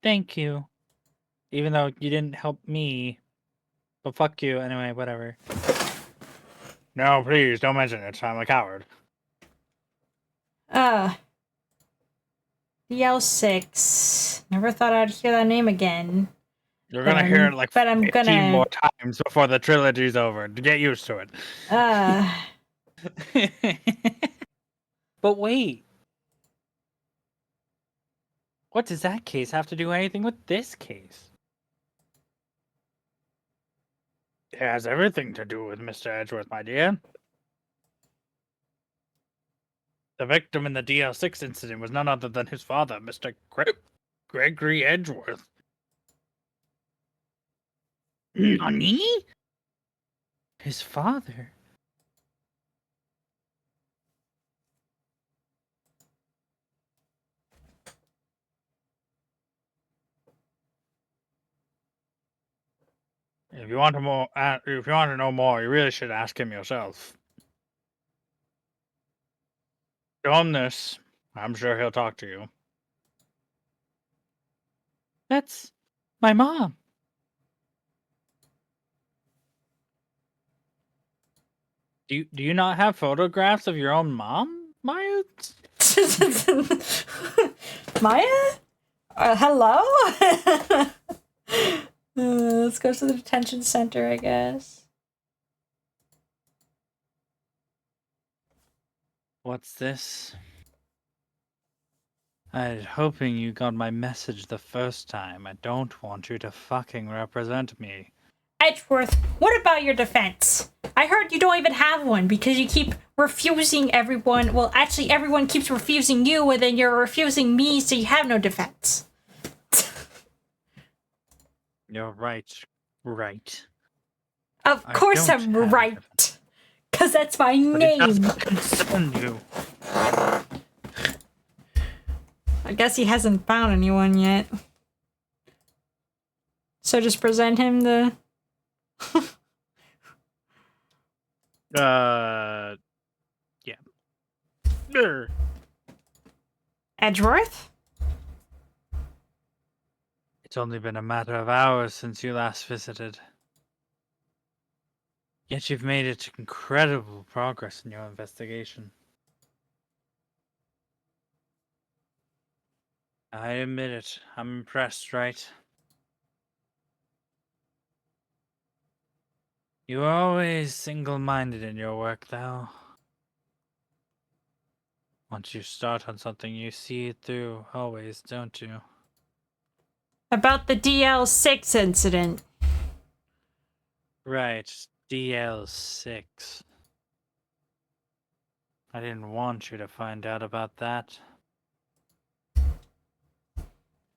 Thank you. Even though you didn't help me. But fuck you, anyway, whatever. No, please, don't mention it. I'm a coward. DL6. Never thought I'd hear that name again. You're gonna hear it like but I'm 15 more times before the trilogy's over. Get used to it. But wait. What does that case have to do anything with this case? It has everything to do with Mr. Edgeworth, my dear. The victim in the DL6 incident was none other than his father, Mr. Gregory Edgeworth. Nani? His father? If you want to know more, you really should ask him yourself. Show him this. I'm sure he'll talk to you. That's my mom. Do you not have photographs of your own mom, Maya? Maya? Hello? Let's go to the detention center, I guess. What's this? I was hoping you got my message the first time. I don't want you to fucking represent me. Edgeworth, what about your defense? I heard you don't even have one because you keep refusing everyone. Well, actually, everyone keeps refusing you, and then you're refusing me, so you have no defense. You're right. Right. Of course I'm right. Because that's my name. It doesn't concern you. I guess he hasn't found anyone yet. So just present him the... Yeah. Edgeworth? It's only been a matter of hours since you last visited. Yet you've made it incredible progress in your investigation. I admit it. I'm impressed, right? You are always single-minded in your work, though. Once you start on something, you see it through, always, don't you? About the DL6 incident. Right, DL6. I didn't want you to find out about that.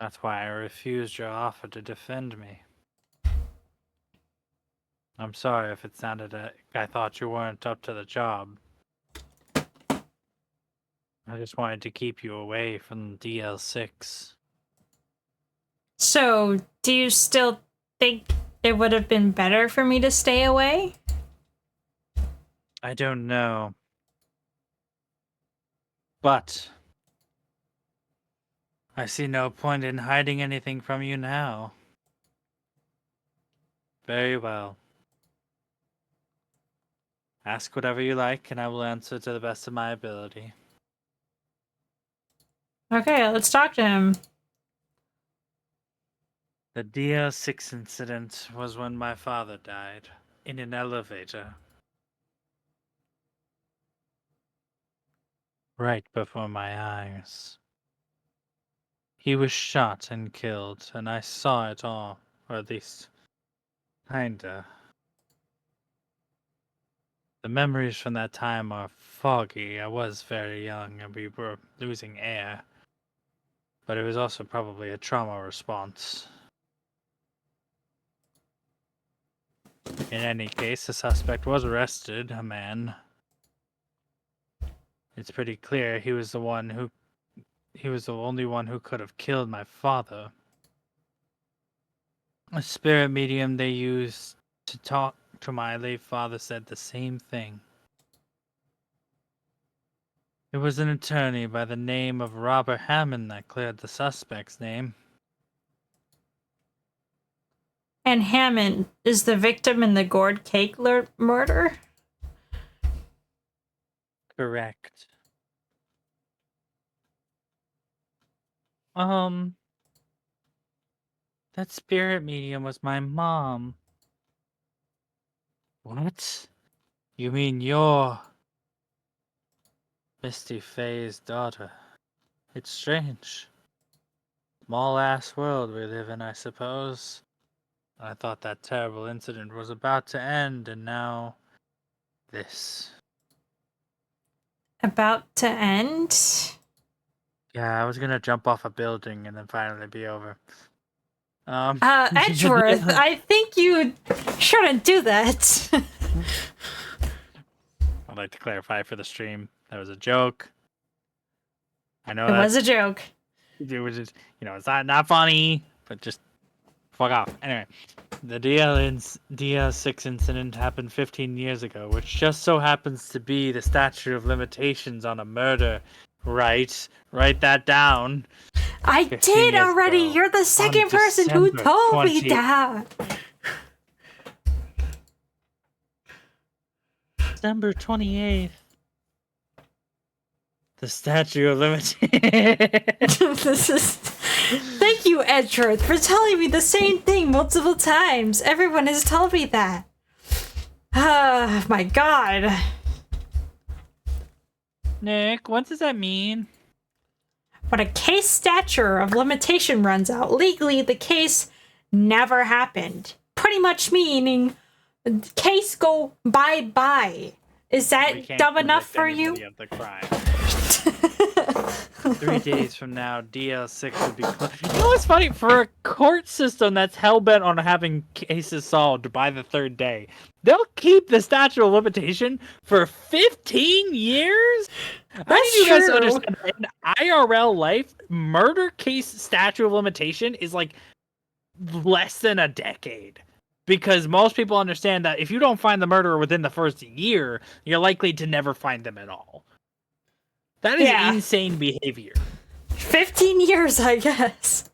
That's why I refused your offer to defend me. I'm sorry if it sounded like I thought you weren't up to the job. I just wanted to keep you away from DL6. So, do you still think it would have been better for me to stay away? I don't know. But I see no point in hiding anything from you now. Very well. Ask whatever you like, and I will answer to the best of my ability. Okay, let's talk to him. The DL6 incident was when my father died in an elevator. Right before my eyes. He was shot and killed, and I saw it all, or at least, kinda. The memories from that time are foggy. I was very young, and we were losing air. But it was also probably a trauma response. In any case, the suspect was arrested, a man. It's pretty clear he was the only one who could have killed my father. A spirit medium they used to talk to my late father said the same thing. It was an attorney by the name of Robert Hammond that cleared the suspect's name. And Hammond is the victim in the gourd cake murder? Correct. That spirit medium was my mom. What? You mean you're Misty Faye's daughter? It's strange. Small ass world we live in, I suppose. I thought that terrible incident was about to end, and now this. About to end? Yeah, I was gonna jump off a building and then finally be over. Edgeworth, I think you shouldn't do that. I'd like to clarify for the stream, that was a joke. I know It was a joke. it was just, it's not funny, but just fuck off. Anyway, the DL6 incident happened 15 years ago, which just so happens to be the statute of limitations on a murder. Right? Write that down. I did already. Ago, You're the second person who told me that. December 28th. The statute of limitations. Thank you, Edgeworth, for telling me the same thing multiple times. Everyone has told me that. Ah, my God. Nick, what does that mean? When a case stature of limitation runs out, legally the case never happened. Pretty much meaning case go bye-bye. Is that dumb enough for you? Of the crime. 3 days from now, DL6 would be closed. You know what's funny? For a court system that's hell-bent on having cases solved by the 3rd day, they'll keep the statute of limitation for 15 years? That's I need you guys to true. understand that in IRL life, murder case statute of limitation is like less than a decade. Because most people understand that if you don't find the murderer within the first year, you're likely to never find them at all. That is insane behavior. 15 years, I guess.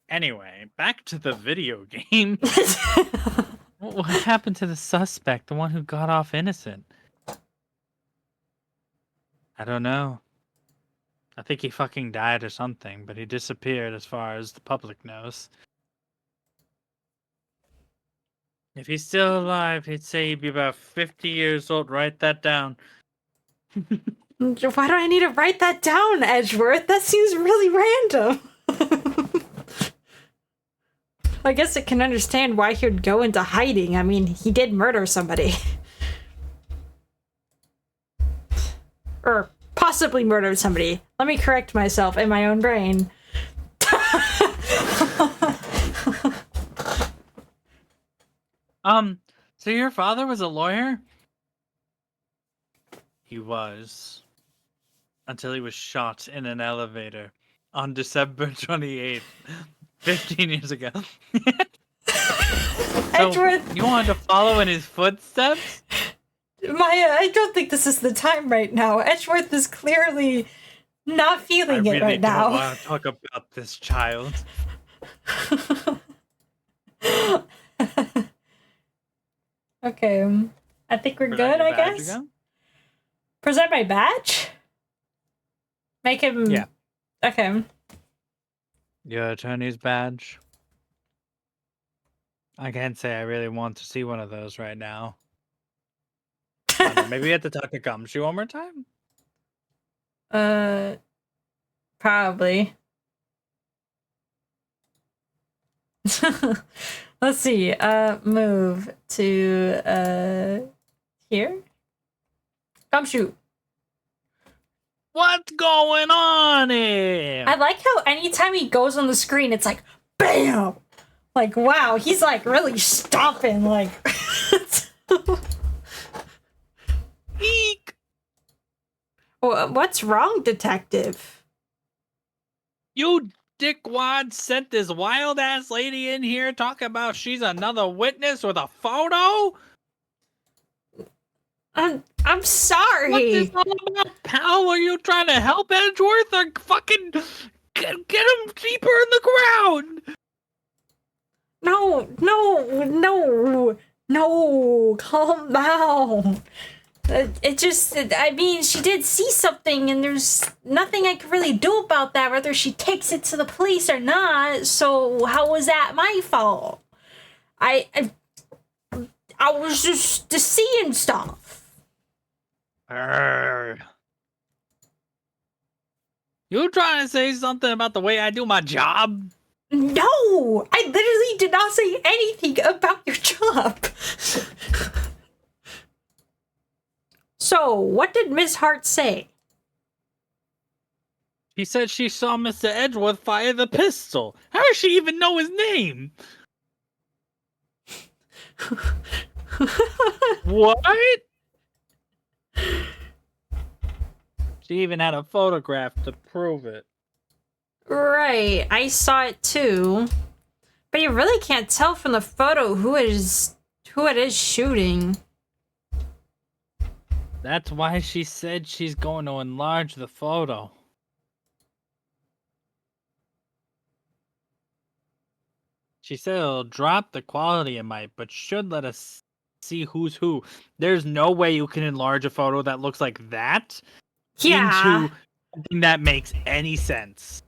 Anyway, back to the video game. What happened to the suspect, the one who got off innocent? I don't know. I think he fucking died or something, but he disappeared as far as the public knows. If he's still alive, he'd say he'd be about 50 years old. Write that down. Why do I need to write that down, Edgeworth? That seems really random. I guess I can understand why he would go into hiding. I mean, he did murder somebody. Or possibly murdered somebody. Let me correct myself in my own brain. So your father was a lawyer? He was. Until he was shot in an elevator on December 28th, 15 years ago. Edgeworth, you wanted to follow in his footsteps? Maya, I don't think this is the time right now. Edgeworth is clearly not feeling it right now. I really don't want to talk about this child. Okay. I think we're Present good, your I badge guess. again? Present my badge? Make him... Yeah. Okay. Your attorney's badge. I can't say I really want to see one of those right now. I don't know, maybe we have to talk to Gumshoe one more time? Probably. Let's see. Move to here. Gumshoe. What's going on here? I like how anytime he goes on the screen, it's like BAM! Like wow, he's like really stomping. Like Eek! what's wrong, detective? You dickwad sent this wild ass lady in here talking about she's another witness with a photo? I'm sorry. What's this all about, pal? Are you trying to help Edgeworth or fucking get him deeper in the ground? No, calm down. I mean, she did see something, and there's nothing I can really do about that, whether she takes it to the police or not. So, how was that my fault? I was just seeing stuff. You trying to say something about the way I do my job? No, I literally did not say anything about your job. So, what did Miss Hart say? She said she saw Mr. Edgeworth fire the pistol. How does she even know his name? What? She even had a photograph to prove it. Right, I saw it too. But you really can't tell from the photo who it is shooting. That's why she said she's going to enlarge the photo. She said it'll drop the quality it might, but should let us see who's who. There's no way you can enlarge a photo that looks like that Yeah. into something that makes any sense.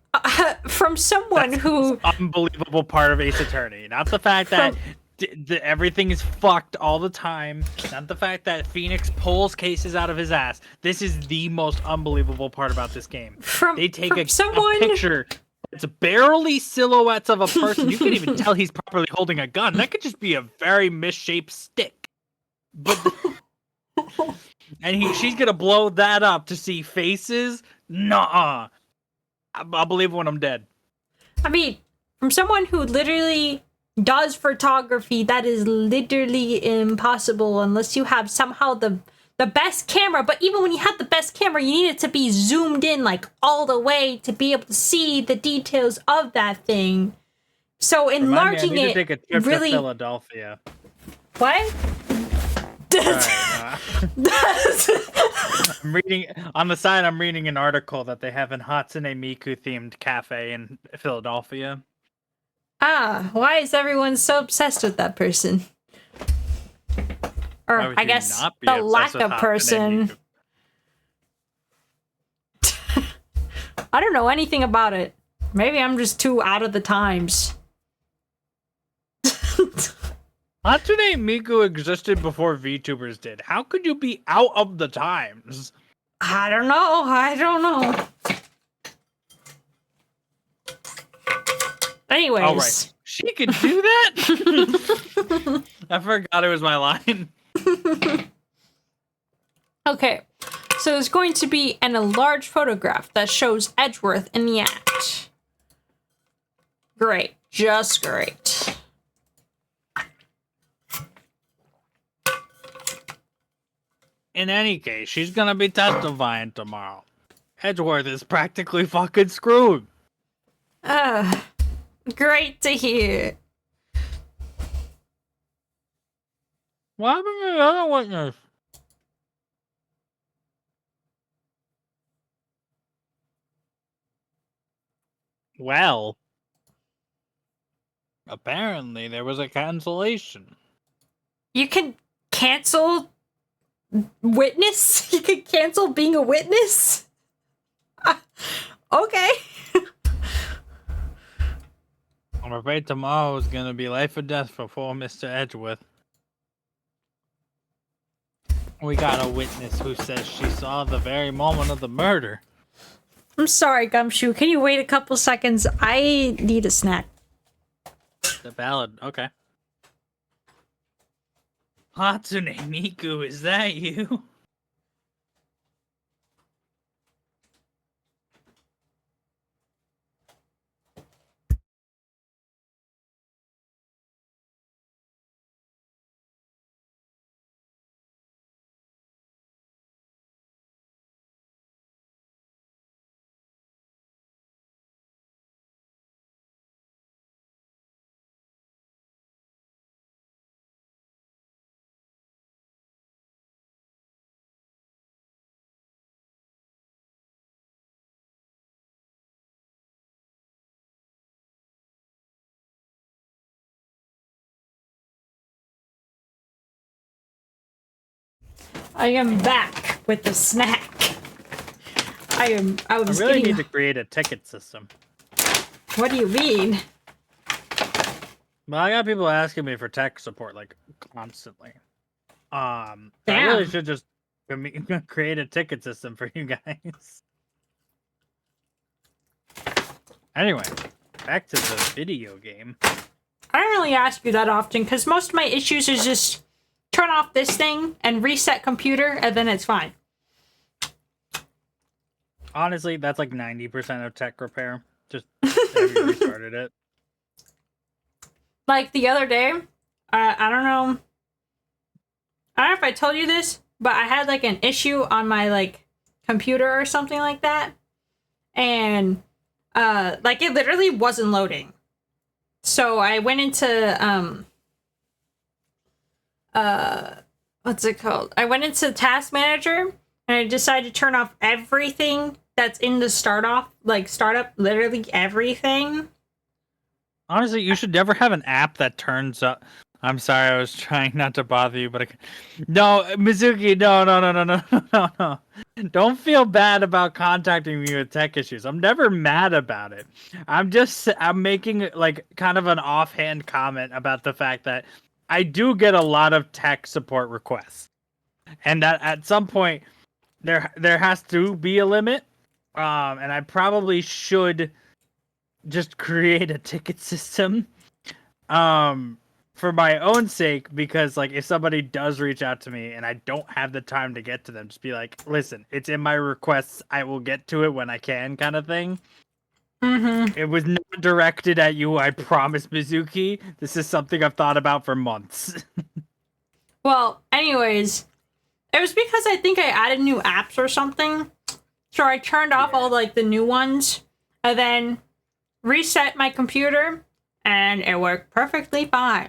From someone That's who... the most unbelievable part of Ace Attorney. Not the fact that everything is fucked all the time. Not the fact that Phoenix pulls cases out of his ass. This is the most unbelievable part about this game. They take a picture. It's barely silhouettes of a person. You can't even tell he's properly holding a gun. That could just be a very misshaped stick. But and she's gonna blow that up to see faces? Nuh-uh. I'll believe when I'm dead. I mean, from someone who literally does photography, that is literally impossible unless you have somehow the best camera. But even when you have the best camera, you need it to be zoomed in like all the way to be able to see the details of that thing. So enlarging I need it to take a trip really... to Philadelphia. What? Right, I'm reading on the side. I'm reading an article that they have an Hatsune Miku themed cafe in Philadelphia. Ah, why is everyone so obsessed with that person? Or I guess the lack of person. I don't know anything about it. Maybe I'm just too out of the times. Hatsune Miku existed before VTubers did. How could you be out of the times? I don't know. Anyways. All right. She could do that? I forgot it was my line. Okay. So there's going to be an enlarged photograph that shows Edgeworth in the act. Great. Just great. In any case, she's gonna be testifying tomorrow. Edgeworth is practically fucking screwed. Great to hear. What happened to the other witness? Well, apparently there was a cancellation. You can cancel witness? You could cancel being a witness? Okay. I'm afraid tomorrow is going to be life or death for poor Mr. Edgeworth. We got a witness who says she saw the very moment of the murder. I'm sorry, Gumshoe. Can you wait a couple seconds? I need a snack. The ballad, okay. Hatsune Miku, is that you? I am back with the snack. I was I really eating... need to create a ticket system. What do you mean? Well, I got people asking me for tech support like constantly. I Damn. really should just create a ticket system for you guys. Anyway, back to the video game. I don't really ask you that often because most of my issues is just turn off this thing and reset computer and then it's fine. Honestly, that's like 90% of tech repair. Just have you restarted it. Like the other day, I don't know if I told you this, but I had like an issue on my like computer or something like that. And like it literally wasn't loading. So I went into what's it called? I went into Task Manager and I decided to turn off everything that's in the startup, literally everything. Honestly, you should never have an app that turns up. I'm sorry, I was trying not to bother you, but no, Mizuki, no. Don't feel bad about contacting me with tech issues. I'm never mad about it. I'm making like kind of an offhand comment about the fact that I do get a lot of tech support requests, and that at some point there has to be a limit. And I probably should just create a ticket system. For my own sake, because like if somebody does reach out to me and I don't have the time to get to them, just be like, listen, it's in my requests, I will get to it when I can, kind of thing. Mm-hmm. It was not directed at you, I promise, Mizuki. This is something I've thought about for months. Well, anyways, it was because I think I added new apps or something. So I turned off all like the new ones and then reset my computer and it worked perfectly fine.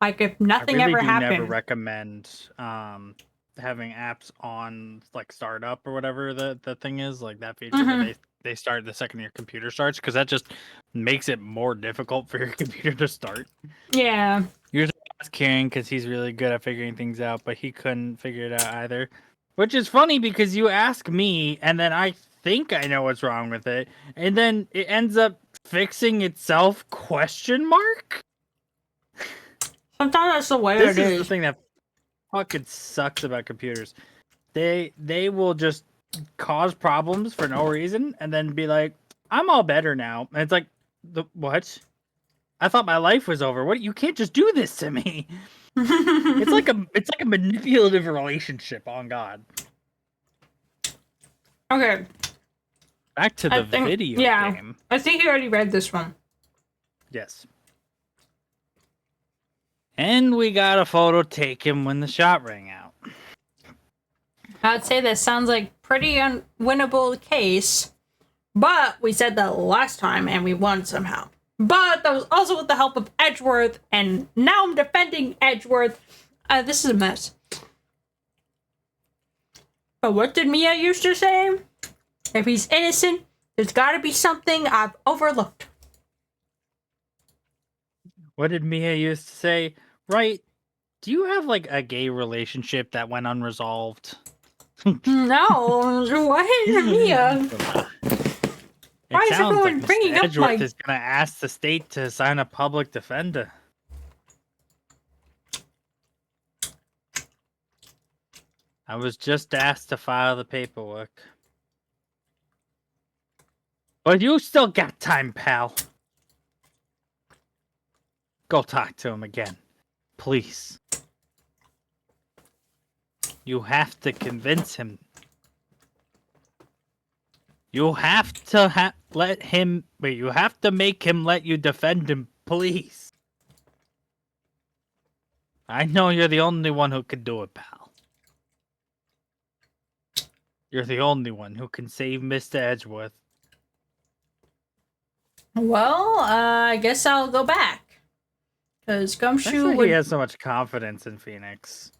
Like if nothing I really ever do happened. never recommend having apps on like startup or whatever the thing is, like that feature where they start the second your computer starts, because that just makes it more difficult for your computer to start. Yeah. Usually ask Kieran because he's really good at figuring things out, but he couldn't figure it out either. Which is funny because you ask me and then I think I know what's wrong with it, and then it ends up fixing itself ? Sometimes that's the way This it is is. the thing that fucking sucks about computers. They will just cause problems for no reason and then be like, I'm all better now. And it's like, what? I thought my life was over. What? You can't just do this to me. It's like a manipulative relationship, on God. Okay. Back to the video game. I think you already read this one. Yes. And we got a photo taken when the shot rang out. I'd say that sounds like pretty unwinnable case, but we said that last time and we won somehow. But that was also with the help of Edgeworth, and now I'm defending Edgeworth. This is a mess. But what did Mia used to say? If he's innocent, there's gotta be something I've overlooked. What did Mia used to say? Right. Do you have like a gay relationship that went unresolved? No, what, Mia? It Why is sounds everyone like bringing Mr. up Edgeworth my- is gonna ask the state to assign a public defender. I was just asked to file the paperwork. But you still got time, pal. Go talk to him again. Please. You have to convince him. You have to let him... Wait, you have to make him let you defend him, please. I know you're the only one who can do it, pal. You're the only one who can save Mr. Edgeworth. Well, I guess I'll go back. Because Gumshoe would... He has so much confidence in Phoenix.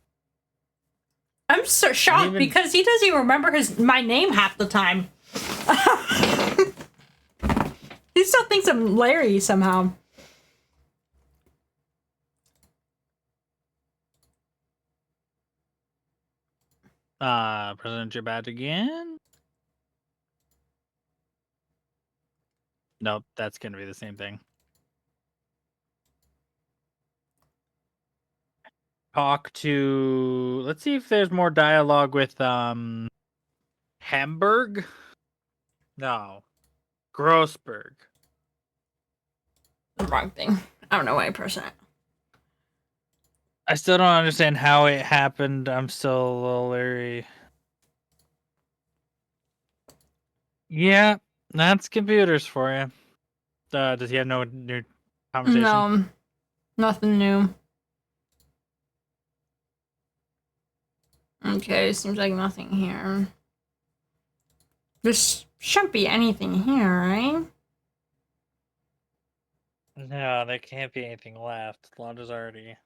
I'm so shocked because he doesn't even remember my name half the time. He still thinks I'm Larry somehow. Present your badge again? Nope, that's gonna be the same thing. Talk to... Let's see if there's more dialogue with, Hamburg? No. Grossberg. The wrong thing. I don't know why I pressed that. I still don't understand how it happened. I'm still a little leery. Yeah, that's computers for you. Does he have no new conversation? No, nothing new. Okay, seems like nothing here. There shouldn't be anything here, right? No, there can't be anything left. Lunch is already...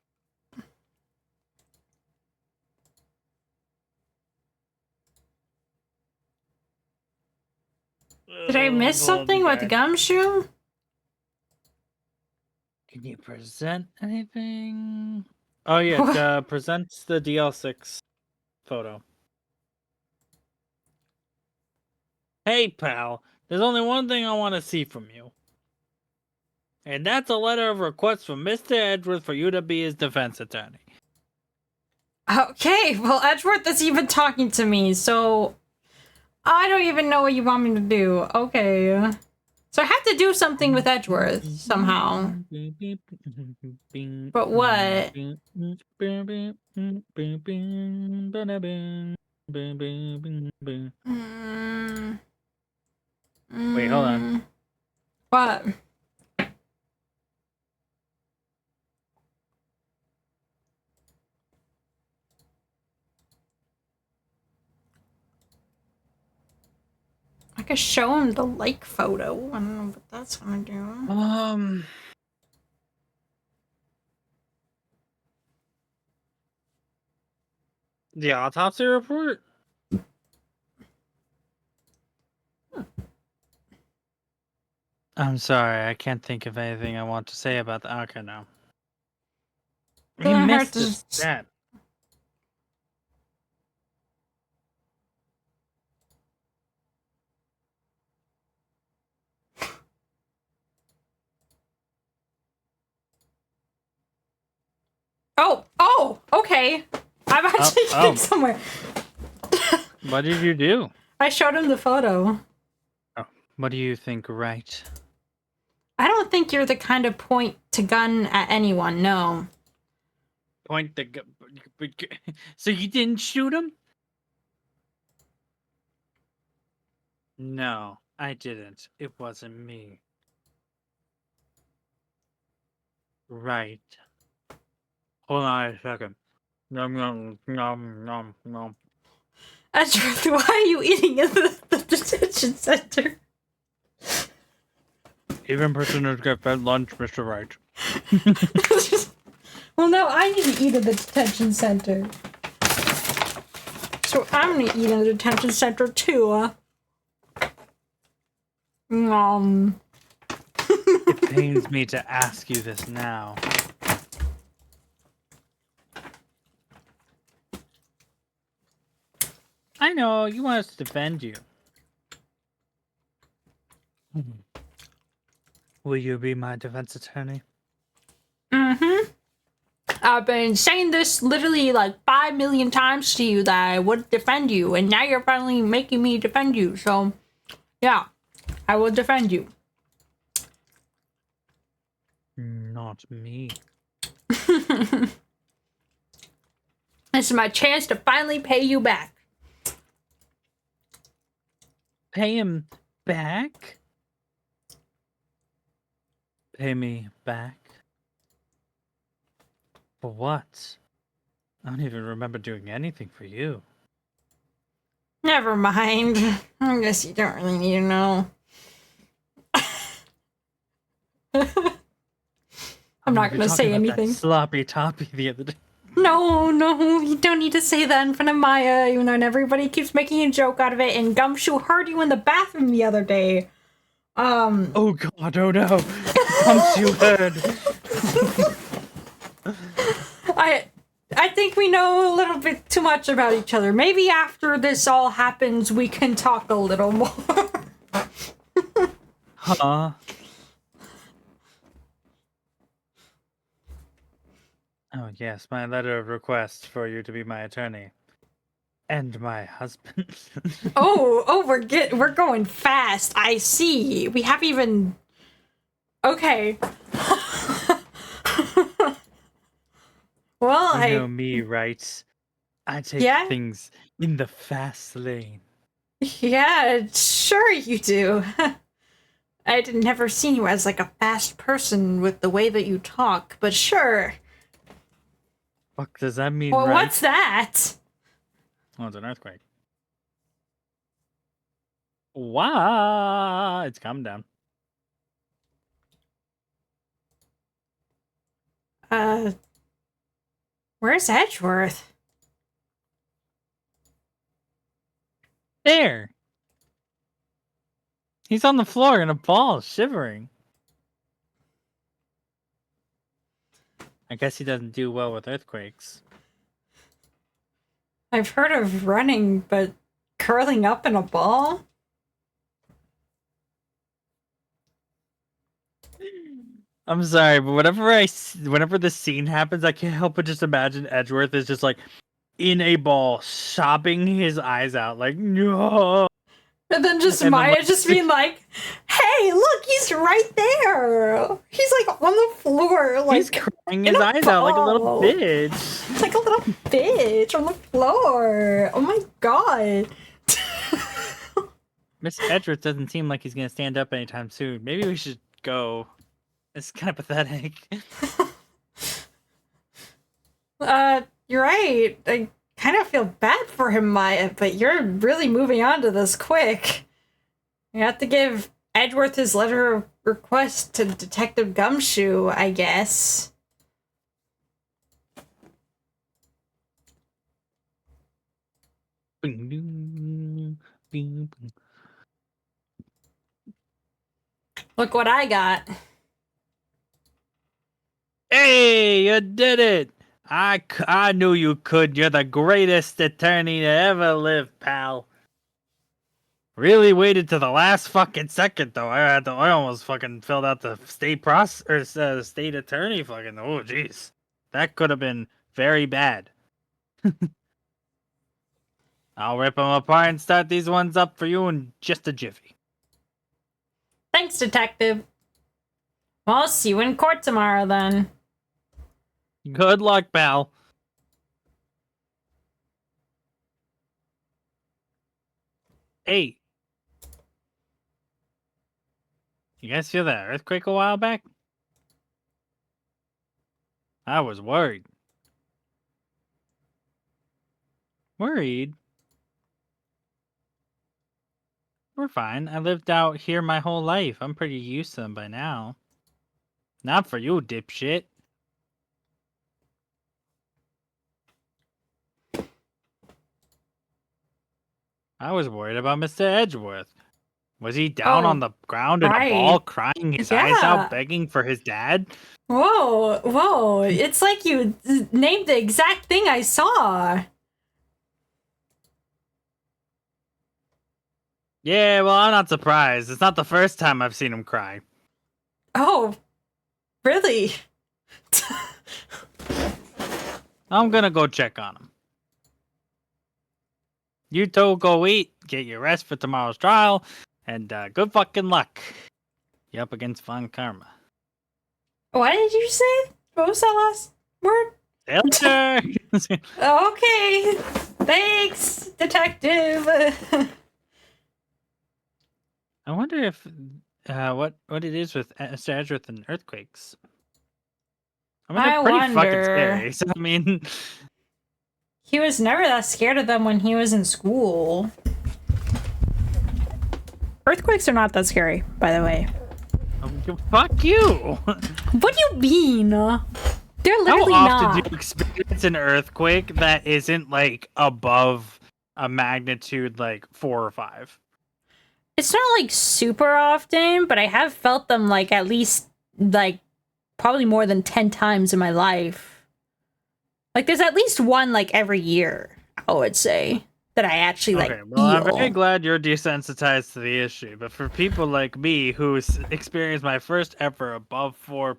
Did I miss something with Gumshoe? Can you present anything? Oh yeah, presents the DL6 photo. Hey pal, there's only one thing I want to see from you. And that's a letter of request from Mr. Edgeworth for you to be his defense attorney. Okay, well, Edgeworth is even talking to me, so I don't even know what you want me to do. Okay. So I have to do something with Edgeworth somehow. But what? Wait, hold on. What? I could show him the lake photo. I don't know what that's gonna do. The autopsy report? I'm sorry, I can't think of anything I want to say about that. Okay, no. He missed a step. Oh, okay. I'm actually getting somewhere. What did you do? I showed him the photo. Oh, what do you think, Wright? I don't think you're the kind of point to gun at anyone, no. Point the gun. So you didn't shoot him? No, I didn't. It wasn't me. Right. Hold on a second. Nom nom nom nom nom. Edgeworth, why are you eating in the detention center? Even prisoners get fed lunch, Mr. Wright. Well, no, I need to eat at the detention center. So I'm gonna eat in the detention center too. It pains me to ask you this now. I know, you want us to defend you. Will you be my defense attorney? Mm-hmm. I've been saying this literally like 5 million times to you that I would defend you, and now you're finally making me defend you, so yeah, I will defend you. Not me. This is my chance to finally pay you back. Pay him back? Pay me back? For what? I don't even remember doing anything for you. Never mind. I guess you don't really need to know. I'm not gonna say anything. That sloppy toppy the other day. No, you don't need to say that in front of Maya, even though everybody keeps making a joke out of it, and Gumshoe heard you in the bathroom the other day. Oh god, oh no. Gumshoe heard. I think we know a little bit too much about each other. Maybe after this all happens, we can talk a little more. Huh? Oh yes, my letter of request for you to be my attorney. And my husband. Oh, we're going fast. I see. We haven't even. Okay. Well, You know me, right? I take things in the fast lane. Yeah, sure you do. I'd never seen you as like a fast person with the way that you talk, but sure. Fuck does that mean, well, right? What's that? Oh, it's an earthquake. Wow, it's calmed down. Where's Edgeworth? There! He's on the floor in a ball, shivering. I guess he doesn't do well with earthquakes. I've heard of running, but curling up in a ball? I'm sorry, but whenever this scene happens, I can't help but just imagine Edgeworth is just like in a ball, sobbing his eyes out, like no. And then Maya just being like, "Hey, look, he's right there. He's like on the floor, like he's crying his eyes out like a little bitch. It's like a little bitch on the floor. Oh my god." Miss Edgeworth doesn't seem like he's gonna stand up anytime soon. Maybe we should go. It's kind of pathetic. You're right. I kind of feel bad for him, Maya, but you're really moving on to this quick. You have to give Edgeworth his letter of request to Detective Gumshoe, I guess. Look what I got. Hey, you did it! I knew you could. You're the greatest attorney to ever live, pal. Really waited to the last fucking second, though. I almost fucking filled out the state attorney fucking. Oh, jeez, that could have been very bad. I'll rip them apart and start these ones up for you in just a jiffy. Thanks, Detective. Well, I'll see you in court tomorrow, then. Good luck, pal. Hey. You guys feel that earthquake a while back? I was worried. Worried? We're fine. I lived out here my whole life. I'm pretty used to them by now. Not for you, dipshit. I was worried about Mr. Edgeworth. Was he down on the ground in a ball, crying his eyes out, begging for his dad? Whoa. It's like you named the exact thing I saw. Yeah, well, I'm not surprised. It's not the first time I've seen him cry. Oh, really? I'm gonna go check on him. You two go eat, get your rest for tomorrow's trial, and good fucking luck. You up against Von Karma. What did you say? What was that last word? Elder! Okay. Thanks, detective. I wonder if what it is with Stadrith and earthquakes. I mean, they're I pretty fucking wonder. scary. So I mean, He was never that scared of them when he was in school. Earthquakes are not that scary, by the way. fuck you. What do you mean? They're How literally often not. do you experience an earthquake that isn't like above a magnitude like 4 or 5? It's not like super often, but I have felt them like at least like probably more than 10 times in my life. Like there's at least one like every year, I would say, that I actually like Okay, well, I'm feel. very glad you're desensitized to the issue, but for people like me who experienced my first ever above 4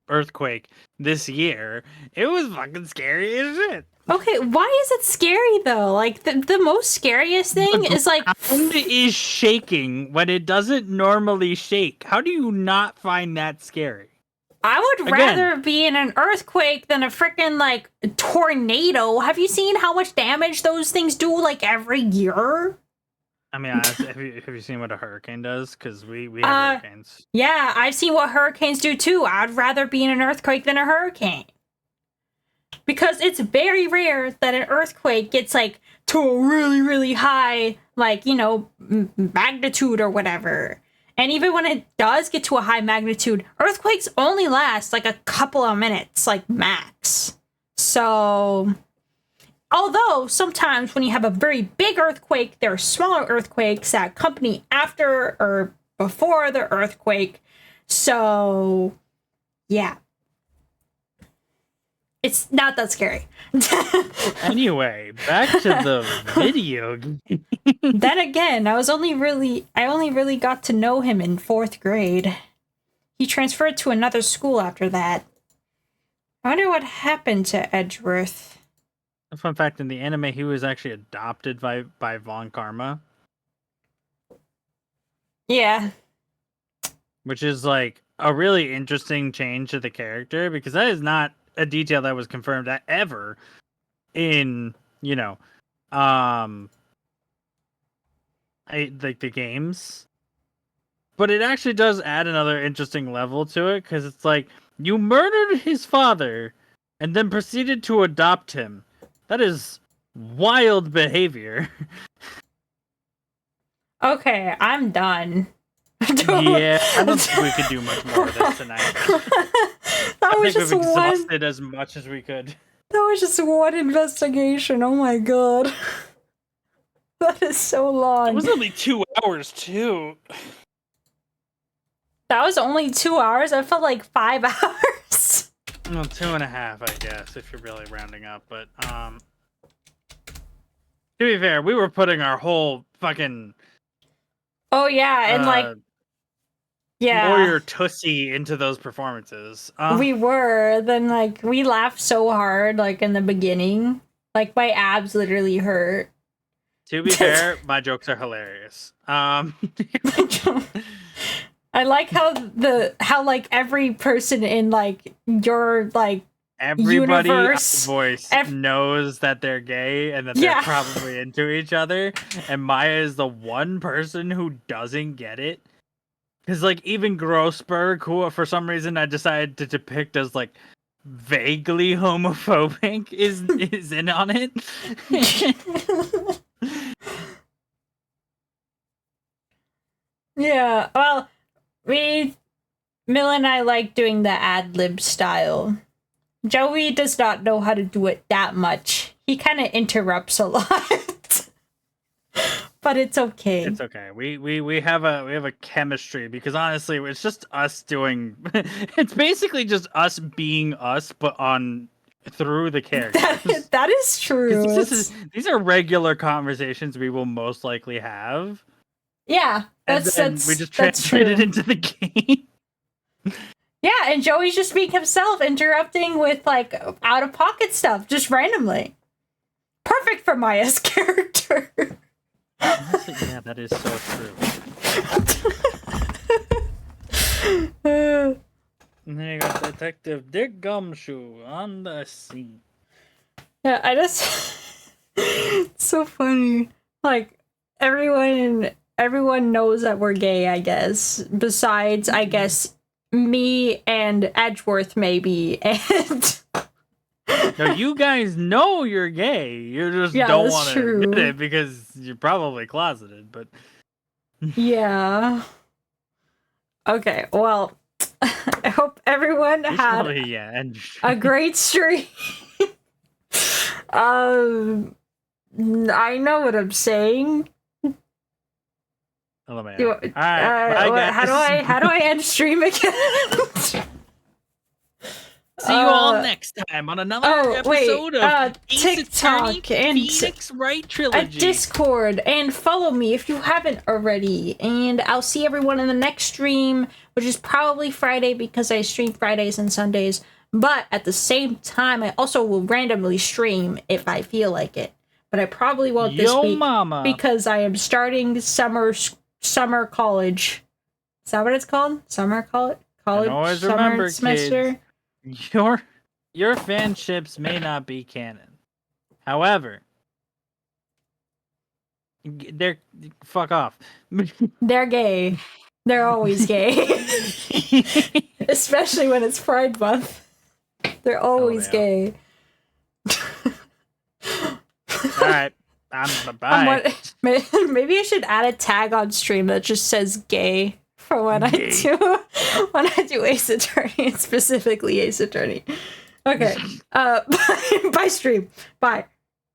earthquake this year, it was fucking scary as shit. Okay, why is it scary though? Like the most scariest thing is like ground is shaking when it doesn't normally shake. How do you not find that scary? I would Again. rather be in an earthquake than a freaking like tornado. Have you seen how much damage those things do like every year? I mean, honestly, have you seen what a hurricane does? Because we have hurricanes. Yeah, I've seen what hurricanes do too. I'd rather be in an earthquake than a hurricane. Because it's very rare that an earthquake gets like to a really, really high, like, you know, magnitude or whatever. And even when it does get to a high magnitude, earthquakes only last like a couple of minutes, like max. So, although sometimes when you have a very big earthquake, there are smaller earthquakes that accompany after or before the earthquake. So, yeah. It's not that scary. Anyway, back to the video game. Then again, I only really got to know him in 4th grade. He transferred to another school after that. I wonder what happened to Edgeworth. A fun fact, in the anime, he was actually adopted by Von Karma, Yeah. which is like a really interesting change to the character, because that is not a detail that was confirmed ever in, you know, like the games. But it actually does add another interesting level to it, because it's like, you murdered his father and then proceeded to adopt him. That is wild behavior. Okay, I'm done. Yeah, I don't think we could do much more of this tonight. That was I think just we've one. exhausted as much as we could. That was just one investigation. Oh my god. That is so long. It was only 2 hours too. That was only 2 hours? I felt like 5 hours. Well, 2.5, I guess, if you're really rounding up. But to be fair, we were putting our whole fucking Oh yeah, and like yeah. warrior tussie into those performances. We were. Then like we laughed so hard like in the beginning. Like my abs literally hurt. To be fair, my jokes are hilarious. I like how like every person in like your like everybody universe, on The Voice knows that they're gay and that they're probably into each other, and Maya is the one person who doesn't get it. Because like even Grossberg, who for some reason I decided to depict as like vaguely homophobic, is in on it. Yeah, well, Mill and I like doing the ad-lib style. Joey does not know how to do it that much. He kind of interrupts a lot. But it's okay. It's okay. We have a chemistry, because honestly, it's just us doing it's basically just us being us, but on through the characters. That is true. These are regular conversations we will most likely have. Yeah, And that's then that's we just that's translated true. into the game. Yeah, and Joey's just being himself, interrupting with like out of pocket stuff, just randomly. Perfect for Maya's character. Honestly, yeah, that is so true. And then you got Detective Dick Gumshoe on the scene. Yeah, I just it's so funny. Like everyone knows that we're gay, I guess. Besides, I guess me and Edgeworth maybe, and No, you guys know you're gay. You just Yeah, don't that's want to true. admit it because you're probably closeted. But yeah. Okay, well, I hope everyone you're had probably, yeah, and a great stream. I know what I'm saying. hello, man. Do- All right, bye, guys. how do I end stream again? See you all next time on another episode of Ace Attorney TikTok and Phoenix Wright a trilogy. Discord, and follow me if you haven't already. And I'll see everyone in the next stream, which is probably Friday because I stream Fridays and Sundays. But at the same time, I also will randomly stream if I feel like it. But I probably won't this week mama. because I am starting summer college. Is that what it's called? Summer college? And always summer remember, semester? kids, your fanships may not be canon. However, they're fuck off. They're gay. They're always gay. Especially when it's Pride Month. They're always gay. All right. Bye. Maybe I should add a tag on stream that just says gay for when I do Ace Attorney, and specifically Ace Attorney. Okay. Bye stream. Bye.